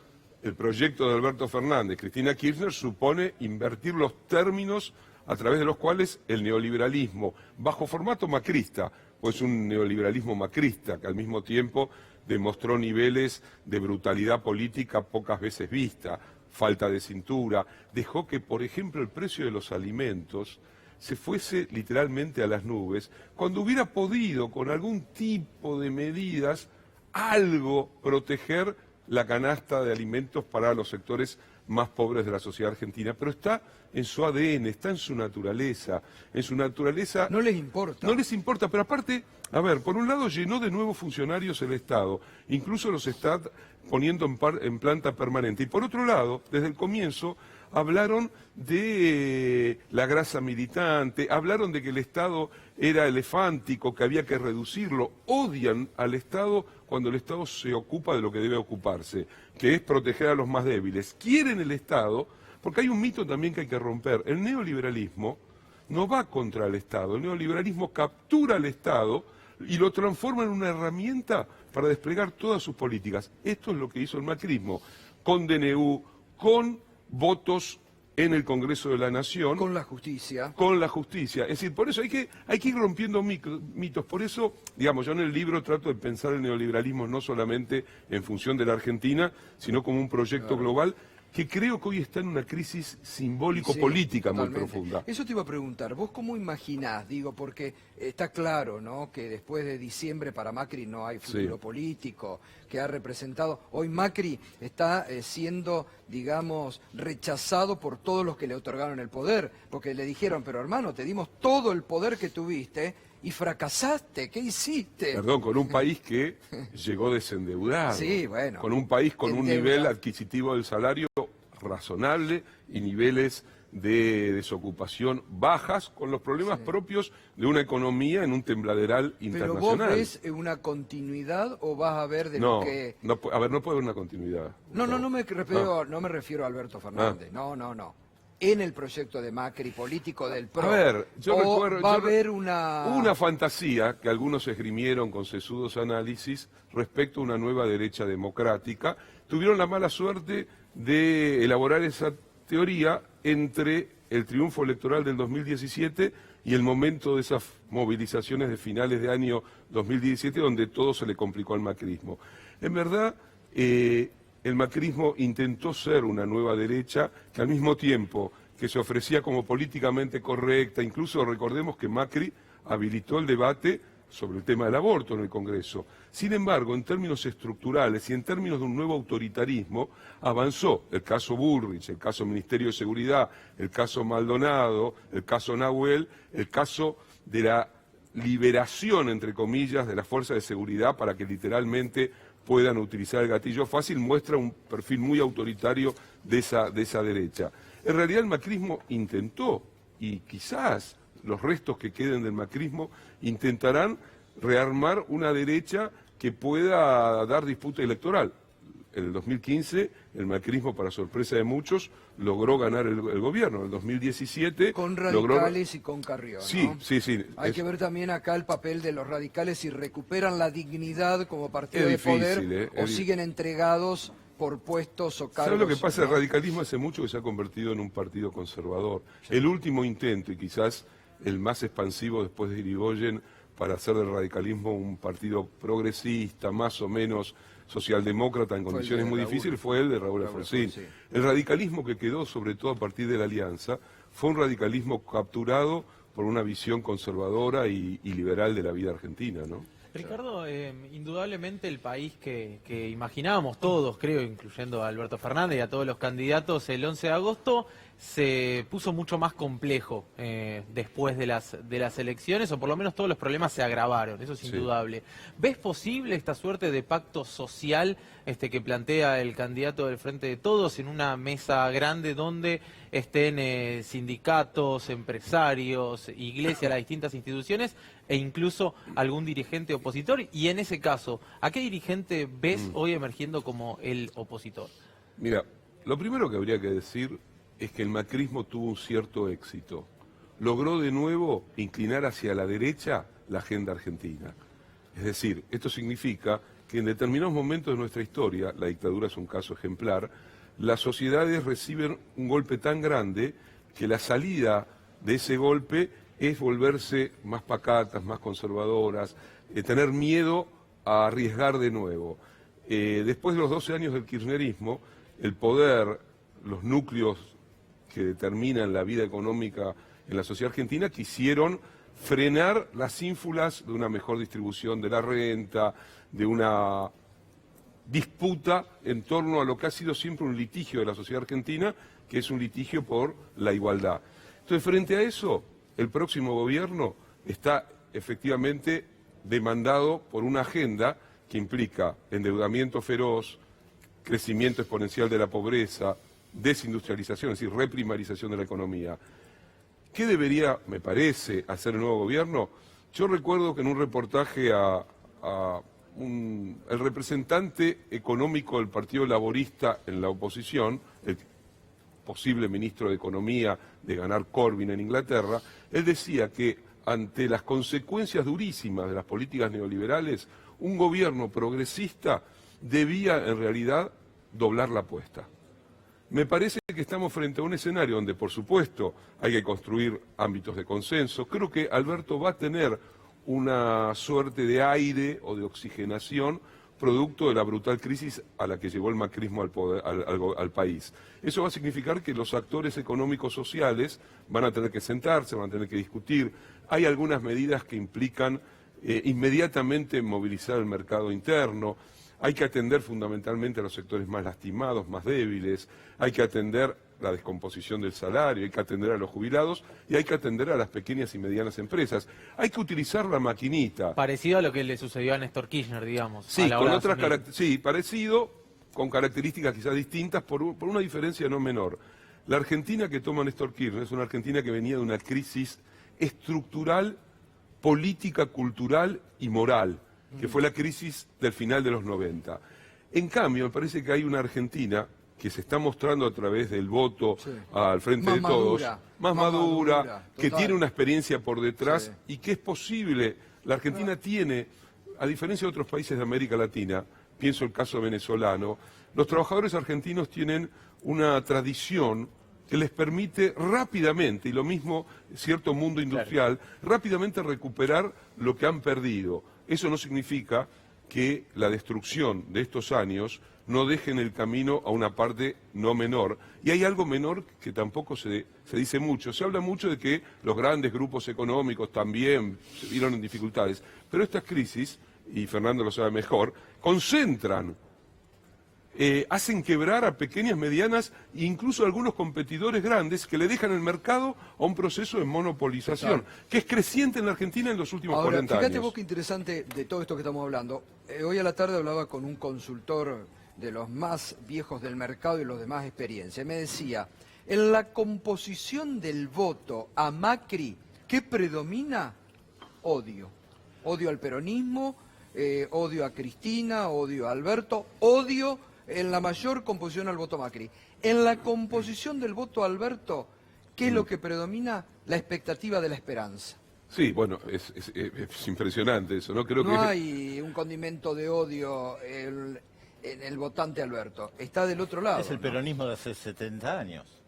El proyecto de Alberto Fernández, Cristina Kirchner, supone invertir los términos a través de los cuales el neoliberalismo, bajo formato macrista, pues un neoliberalismo macrista que al mismo tiempo demostró niveles de brutalidad política pocas veces vista, falta de cintura, dejó que, por ejemplo, el precio de los alimentos se fuese literalmente a las nubes, cuando hubiera podido, con algún tipo de medidas, algo proteger la canasta de alimentos para los sectores más pobres de la sociedad argentina, pero está en su ADN, está en su naturaleza. No les importa. No les importa, pero aparte, a ver, por un lado llenó de nuevos funcionarios el Estado, incluso los está poniendo en planta permanente. Y por otro lado, desde el comienzo, hablaron de la grasa militante, hablaron de que el Estado era elefántico, que había que reducirlo. Odian al Estado cuando el Estado se ocupa de lo que debe ocuparse, que es proteger a los más débiles. Quieren el Estado, porque hay un mito también que hay que romper. El neoliberalismo no va contra el Estado, el neoliberalismo captura al Estado y lo transforma en una herramienta para desplegar todas sus políticas. Esto es lo que hizo el macrismo, con DNU, con votos en el Congreso de la Nación. Con la justicia. Con la justicia. Es decir, por eso hay que ir rompiendo mitos. Por eso, digamos, yo en el libro trato de pensar el neoliberalismo no solamente en función de la Argentina, sino como un proyecto global que creo que hoy está en una crisis simbólico-política muy profunda. Eso te iba a preguntar, ¿vos cómo imaginás? Digo, porque está claro, ¿no?, que después de diciembre para Macri no hay futuro político, que ha representado... Hoy Macri está siendo, digamos, rechazado por todos los que le otorgaron el poder, porque le dijeron, pero hermano, te dimos todo el poder que tuviste y fracasaste, ¿qué hiciste? Perdón, con un país que llegó desendeudado. Sí, bueno. Con un país con un nivel adquisitivo del salario razonable y niveles de desocupación bajas, con los problemas propios de una economía en un tembladeral internacional. ¿Pero vos ves una continuidad o vas a ver de lo que...? No, a ver, no puede haber una continuidad. No me refiero a Alberto Fernández, no. En el proyecto de Macri, político del PRO. A ver, yo recuerdo... va a haber una... Hubo una fantasía que algunos esgrimieron con sesudos análisis respecto a una nueva derecha democrática. Tuvieron la mala suerte de elaborar esa teoría entre el triunfo electoral del 2017 y el momento de esas movilizaciones de finales de año 2017, donde todo se le complicó al macrismo. En verdad... el macrismo intentó ser una nueva derecha que al mismo tiempo que se ofrecía como políticamente correcta, incluso recordemos que Macri habilitó el debate sobre el tema del aborto en el Congreso. Sin embargo, en términos estructurales y en términos de un nuevo autoritarismo, avanzó el caso Bullrich, el caso Ministerio de Seguridad, el caso Maldonado, el caso Nahuel, el caso de la liberación, entre comillas, de las fuerzas de seguridad para que literalmente puedan utilizar el gatillo fácil, muestra un perfil muy autoritario de esa derecha. En realidad el macrismo intentó, y quizás los restos que queden del macrismo intentarán rearmar una derecha que pueda dar disputa electoral. En el 2015, el macrismo, para sorpresa de muchos, logró ganar el gobierno. En el 2017... Con radicales y con Carrió, ¿no? Sí, sí, sí. Hay que ver también acá el papel de los radicales, si recuperan la dignidad como partido de difícil, poder o siguen entregados por puestos o cargos. ¿Sabes lo que pasa? ¿no? El radicalismo hace mucho que se ha convertido en un partido conservador. Sí. El último intento, y quizás el más expansivo después de Irigoyen, para hacer del radicalismo un partido progresista, más o menos socialdemócrata en condiciones muy difíciles, fue el de Raúl Alfonsín. El radicalismo que quedó, sobre todo a partir de la Alianza, fue un radicalismo capturado por una visión conservadora y liberal de la vida argentina, ¿no? Ricardo, indudablemente el país que imaginábamos todos, creo, incluyendo a Alberto Fernández y a todos los candidatos, el 11 de agosto se puso mucho más complejo después de las elecciones, o por lo menos todos los problemas se agravaron, eso es indudable. ¿Ves posible esta suerte de pacto social que plantea el candidato del Frente de Todos en una mesa grande donde estén sindicatos, empresarios, iglesias, las distintas instituciones e incluso algún dirigente opositor? Y en ese caso, ¿a qué dirigente ves hoy emergiendo como el opositor? Mira, lo primero que habría que decir es que el macrismo tuvo un cierto éxito. Logró de nuevo inclinar hacia la derecha la agenda argentina. Es decir, esto significa que en determinados momentos de nuestra historia, la dictadura es un caso ejemplar, las sociedades reciben un golpe tan grande que la salida de ese golpe es volverse más pacatas, más conservadoras, tener miedo a arriesgar de nuevo. Después de los 12 años del kirchnerismo, el poder, los núcleos que determinan la vida económica en la sociedad argentina quisieron frenar las ínfulas de una mejor distribución de la renta, de una disputa en torno a lo que ha sido siempre un litigio de la sociedad argentina, que es un litigio por la igualdad. Entonces, frente a eso, el próximo gobierno está efectivamente demandado por una agenda que implica endeudamiento feroz, crecimiento exponencial de la pobreza, desindustrialización, es decir, reprimarización de la economía. ¿Qué debería, me parece, hacer el nuevo gobierno? Yo recuerdo que en un reportaje el representante económico del Partido Laborista en la oposición, el posible ministro de Economía de ganar Corbyn en Inglaterra, él decía que ante las consecuencias durísimas de las políticas neoliberales, un gobierno progresista debía en realidad doblar la apuesta. Me parece que estamos frente a un escenario donde, por supuesto, hay que construir ámbitos de consenso. Creo que Alberto va a tener una suerte de aire o de oxigenación producto de la brutal crisis a la que llevó el macrismo al país. Eso va a significar que los actores económicos sociales van a tener que sentarse, van a tener que discutir. Hay algunas medidas que implican inmediatamente movilizar el mercado interno. Hay que atender fundamentalmente a los sectores más lastimados, más débiles, hay que atender la descomposición del salario, hay que atender a los jubilados y hay que atender a las pequeñas y medianas empresas. Hay que utilizar la maquinita. Parecido a lo que le sucedió a Néstor Kirchner, digamos. Sí, con otras sí, parecido, con características quizás distintas, por una diferencia no menor. La Argentina que toma Néstor Kirchner es una Argentina que venía de una crisis estructural, política, cultural y moral, que fue la crisis del final de los 90. En cambio, me parece que hay una Argentina que se está mostrando a través del voto al Frente de Todos, más madura, que tiene una experiencia por detrás y que es posible. La Argentina tiene, a diferencia de otros países de América Latina, pienso el caso venezolano, los trabajadores argentinos tienen una tradición que les permite rápidamente, y lo mismo cierto mundo industrial, rápidamente recuperar lo que han perdido. Eso no significa que la destrucción de estos años no deje en el camino a una parte no menor. Y hay algo menor que tampoco se dice mucho. Se habla mucho de que los grandes grupos económicos también se vieron en dificultades. Pero estas crisis, y Fernando lo sabe mejor, concentran, hacen quebrar a pequeñas, medianas e incluso a algunos competidores grandes que le dejan el mercado a un proceso de monopolización, que es creciente en la Argentina en los últimos 40 años. Fíjate vos qué interesante de todo esto que estamos hablando. Hoy a la tarde hablaba con un consultor de los más viejos del mercado y los de más experiencia. Me decía, en la composición del voto a Macri, ¿qué predomina? Odio. Odio al peronismo, odio a Cristina, odio a Alberto, odio en la mayor composición al voto Macri. En la composición del voto Alberto, ¿qué es lo que predomina? La expectativa de la esperanza. Sí, bueno, es impresionante eso, ¿no? Creo No que hay un condimento de odio en el votante Alberto, está del otro lado. Es el peronismo de hace 70 años.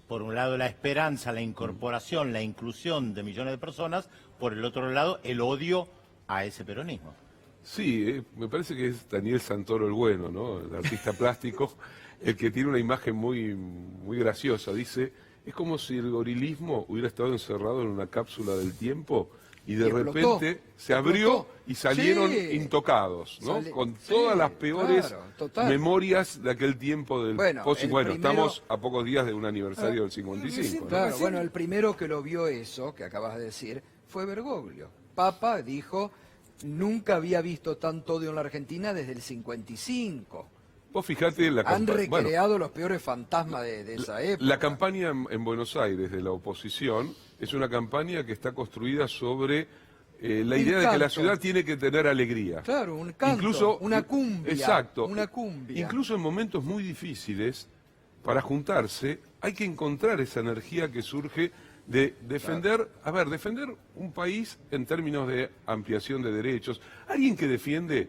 Por un lado la esperanza, la incorporación, la inclusión de millones de personas, por el otro lado el odio a ese peronismo. Sí, me parece que es Daniel Santoro el bueno, ¿no? El artista plástico, el que tiene una imagen muy graciosa. Dice, es como si el gorilismo hubiera estado encerrado en una cápsula del tiempo y de repente se abrió y salieron intocados, ¿no? Con todas las peores memorias de aquel tiempo del post. Bueno, estamos a pocos días de un aniversario del 55. ¿no? Claro, bueno, el primero que lo vio eso, que acabas de decir, fue Bergoglio. Papa dijo, nunca había visto tanto odio en la Argentina desde el 55. Vos fijate la Han recreado los peores fantasmas de esa época. La campaña en Buenos Aires de la oposición es una campaña que está construida sobre la idea de que la ciudad tiene que tener alegría. Claro, un canto, incluso, una cumbia. Exacto. Una cumbia. Incluso en momentos muy difíciles, para juntarse, hay que encontrar esa energía que surge de defender, defender un país en términos de ampliación de derechos. Alguien que defiende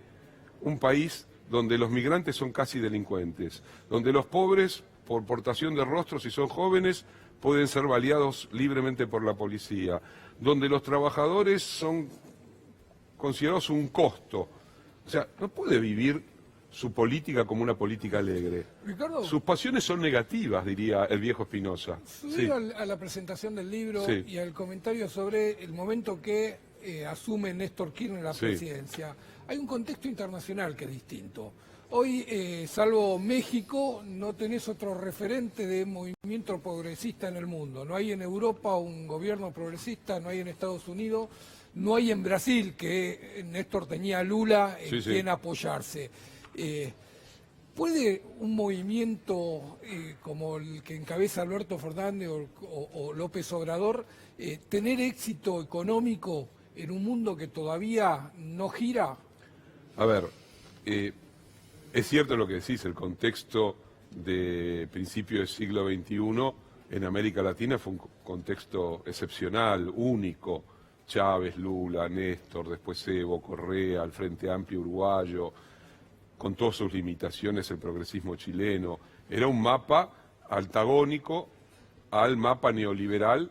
un país donde los migrantes son casi delincuentes, donde los pobres, por portación de rostros, si son jóvenes, pueden ser baleados libremente por la policía, donde los trabajadores son considerados un costo. O sea, no puede vivir su política como una política alegre. Ricardo, sus pasiones son negativas, diría el viejo Spinoza. Subir a la presentación del libro y al comentario sobre el momento que asume Néstor Kirchner la presidencia. Hay un contexto internacional que es distinto. Hoy, salvo México, no tenés otro referente de movimiento progresista en el mundo. No hay en Europa un gobierno progresista, no hay en Estados Unidos, no hay en Brasil, que Néstor tenía a Lula en quien apoyarse. ¿Puede un movimiento como el que encabeza Alberto Fernández o López Obrador tener éxito económico en un mundo que todavía no gira? A ver, es cierto lo que decís, el contexto de principio del siglo XXI en América Latina fue un contexto excepcional, único. Chávez, Lula, Néstor, después Evo, Correa, el Frente Amplio uruguayo, con todas sus limitaciones el progresismo chileno. Era un mapa antagónico al mapa neoliberal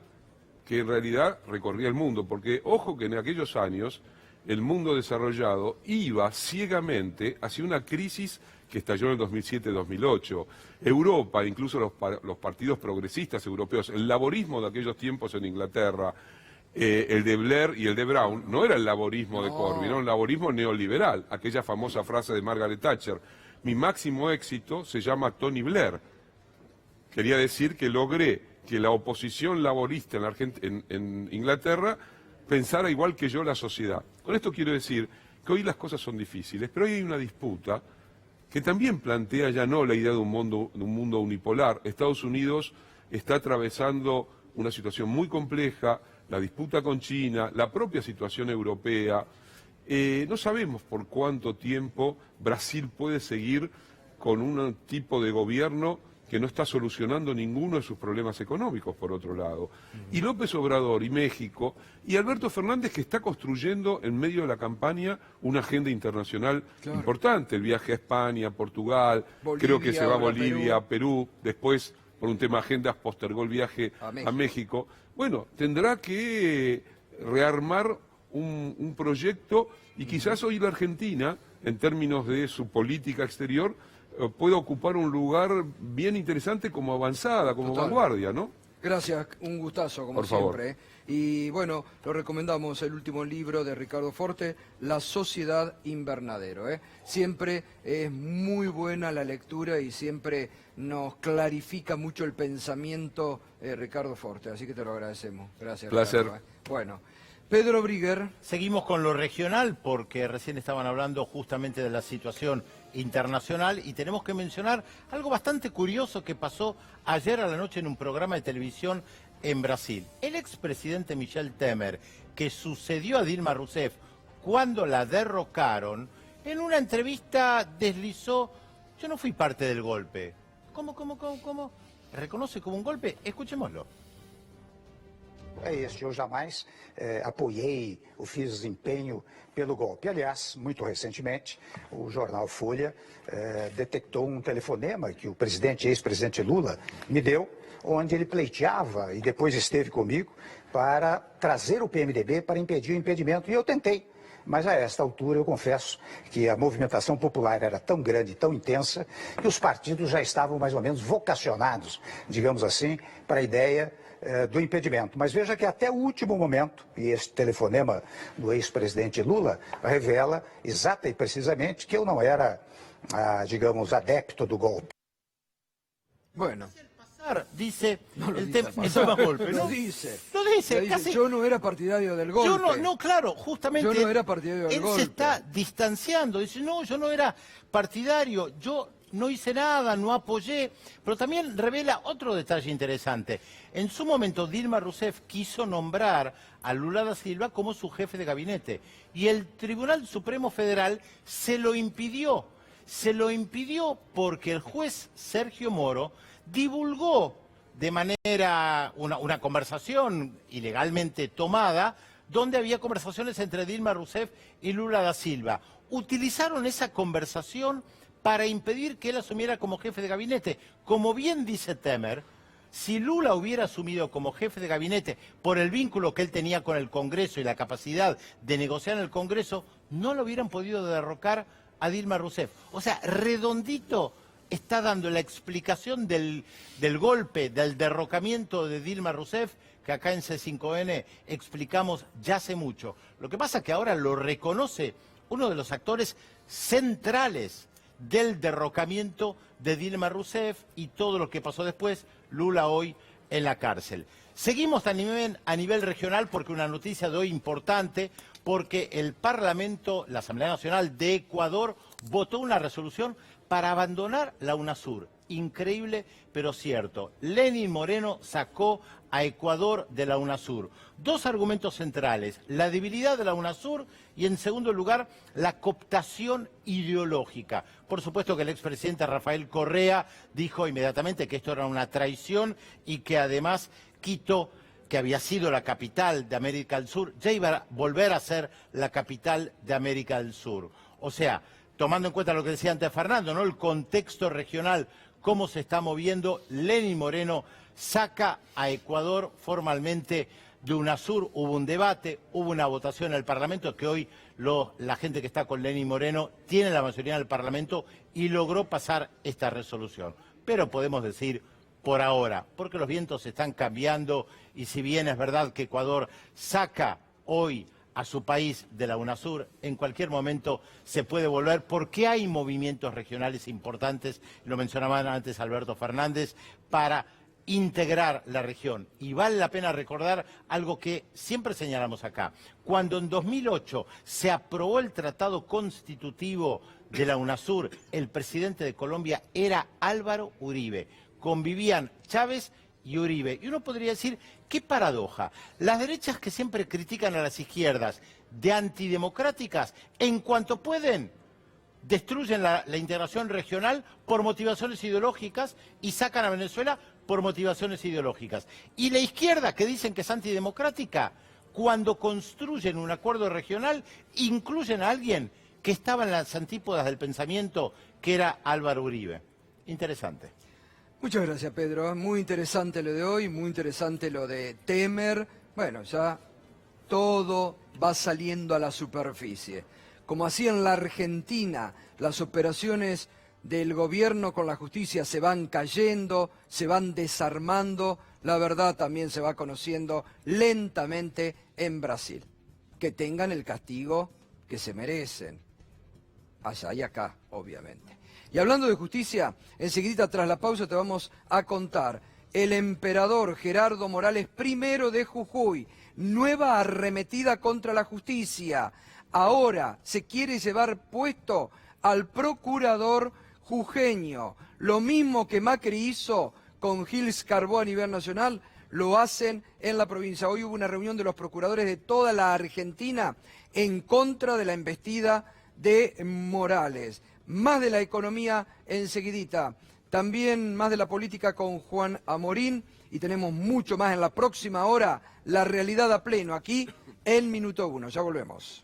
que en realidad recorría el mundo, porque ojo que en aquellos años el mundo desarrollado iba ciegamente hacia una crisis que estalló en el 2007-2008. Europa, incluso los partidos progresistas europeos, el laborismo de aquellos tiempos en Inglaterra, el de Blair y el de Brown, no era el laborismo de Corbyn, era un laborismo neoliberal, aquella famosa frase de Margaret Thatcher, mi máximo éxito se llama Tony Blair. Quería decir que logré que la oposición laborista en Inglaterra pensara igual que yo la sociedad. Con esto quiero decir que hoy las cosas son difíciles, pero hoy hay una disputa que también plantea ya no la idea de un mundo unipolar. Estados Unidos está atravesando una situación muy compleja, la disputa con China, la propia situación europea. No sabemos por cuánto tiempo Brasil puede seguir con un tipo de gobierno que no está solucionando ninguno de sus problemas económicos, por otro lado. Y López Obrador y México, y Alberto Fernández, que está construyendo en medio de la campaña una agenda internacional importante, el viaje a España, Portugal, Bolivia, creo que se va a Bolivia, Perú, después por un tema de agendas postergó el viaje a México. Bueno, tendrá que rearmar un proyecto y quizás hoy la Argentina, en términos de su política exterior, puede ocupar un lugar bien interesante como avanzada, como vanguardia, ¿no? Gracias, un gustazo como Por favor. siempre. Y bueno, lo recomendamos el último libro de Ricardo Forte, La Sociedad Invernadero. Siempre es muy buena la lectura y siempre nos clarifica mucho el pensamiento Ricardo Forte, así que te lo agradecemos. Gracias. Placer. Ricardo. Bueno, Pedro Brigger. Seguimos con lo regional porque recién estaban hablando justamente de la situación internacional y tenemos que mencionar algo bastante curioso que pasó ayer a la noche en un programa de televisión en Brasil. El expresidente Michel Temer, que sucedió a Dilma Rousseff cuando la derrocaron, en una entrevista deslizó yo no fui parte del golpe. ¿Cómo? ¿Reconoce como un golpe? Escuchémoslo. É este, eu jamais apoiei ou fiz desempenho pelo golpe. Aliás, muito recentemente, o jornal Folha detectou um telefonema que o ex-presidente Lula me deu, onde ele pleiteava e depois esteve comigo para trazer o PMDB para impedir o impedimento. E eu tentei. Mas a esta altura eu confesso que a movimentação popular era tão grande, tão intensa, que os partidos já estavam mais ou menos vocacionados, digamos assim, para a ideia do impedimento. Mas veja que até o último momento, e esse telefonema do ex-presidente Lula revela exata e precisamente que eu não era, digamos, adepto do golpe. Bueno. Dice No lo el dice tema, el tema golpe, ¿no? Lo dice. Lo dice, Lo dice. casi. Yo no era partidario del golpe. Yo no, claro, justamente. Yo no era partidario del él golpe. se está distanciando, dice, no, yo no era partidario, yo no hice nada, no apoyé, pero también revela otro detalle interesante. En su momento Dilma Rousseff quiso nombrar a Lula da Silva como su jefe de gabinete y el Tribunal Supremo Federal se lo impidió. Se lo impidió porque el juez Sergio Moro divulgó de manera una conversación ilegalmente tomada, donde había conversaciones entre Dilma Rousseff y Lula da Silva. Utilizaron esa conversación para impedir que él asumiera como jefe de gabinete. Como bien dice Temer, si Lula hubiera asumido como jefe de gabinete por el vínculo que él tenía con el Congreso y la capacidad de negociar en el Congreso, no lo hubieran podido derrocar a Dilma Rousseff. O sea, redondito está dando la explicación del golpe, del derrocamiento de Dilma Rousseff, que acá en C5N explicamos ya hace mucho. Lo que pasa es que ahora lo reconoce uno de los actores centrales del derrocamiento de Dilma Rousseff y todo lo que pasó después, Lula hoy en la cárcel. Seguimos a nivel regional porque una noticia de hoy importante, porque el Parlamento, la Asamblea Nacional de Ecuador, votó una resolución para abandonar la UNASUR. Increíble, pero cierto. Lenín Moreno sacó a Ecuador de la UNASUR. Dos argumentos centrales: la debilidad de la UNASUR y, en segundo lugar, la cooptación ideológica. Por supuesto que el expresidente Rafael Correa dijo inmediatamente que esto era una traición y que además Quito, que había sido la capital de América del Sur, ya iba a volver a ser la capital de América del Sur. O sea, tomando en cuenta lo que decía antes Fernando, ¿no? El contexto regional, cómo se está moviendo, Lenín Moreno saca a Ecuador formalmente de UNASUR. Hubo un debate, hubo una votación en el Parlamento, que hoy la gente que está con Lenín Moreno tiene la mayoría en el Parlamento y logró pasar esta resolución. Pero podemos decir por ahora, porque los vientos están cambiando y si bien es verdad que Ecuador saca hoy a su país de la UNASUR, en cualquier momento se puede volver porque hay movimientos regionales importantes, lo mencionaba antes Alberto Fernández, para integrar la región. Y vale la pena recordar algo que siempre señalamos acá. Cuando en 2008 se aprobó el tratado constitutivo de la UNASUR, el presidente de Colombia era Álvaro Uribe. Convivían Chávez y Uribe. Y uno podría decir, qué paradoja. Las derechas que siempre critican a las izquierdas de antidemocráticas, en cuanto pueden, destruyen la integración regional por motivaciones ideológicas y sacan a Venezuela por motivaciones ideológicas. Y la izquierda, que dicen que es antidemocrática, cuando construyen un acuerdo regional, incluyen a alguien que estaba en las antípodas del pensamiento, que era Álvaro Uribe. Interesante. Muchas gracias, Pedro. Muy interesante lo de hoy, muy interesante lo de Temer. Bueno, ya todo va saliendo a la superficie. Como así en la Argentina, las operaciones del gobierno con la justicia se van cayendo, se van desarmando, la verdad también se va conociendo lentamente en Brasil. Que tengan el castigo que se merecen, allá y acá, obviamente. Y hablando de justicia, enseguida tras la pausa te vamos a contar el emperador Gerardo Morales I de Jujuy, nueva arremetida contra la justicia. Ahora se quiere llevar puesto al procurador jujeño. Lo mismo que Macri hizo con Gils Carbó a nivel nacional, lo hacen en la provincia. Hoy hubo una reunión de los procuradores de toda la Argentina en contra de la embestida de Morales. Más de la economía enseguidita. También más de la política con Juan Amorín. Y tenemos mucho más en la próxima hora. La realidad a pleno aquí en Minuto 1. Ya volvemos.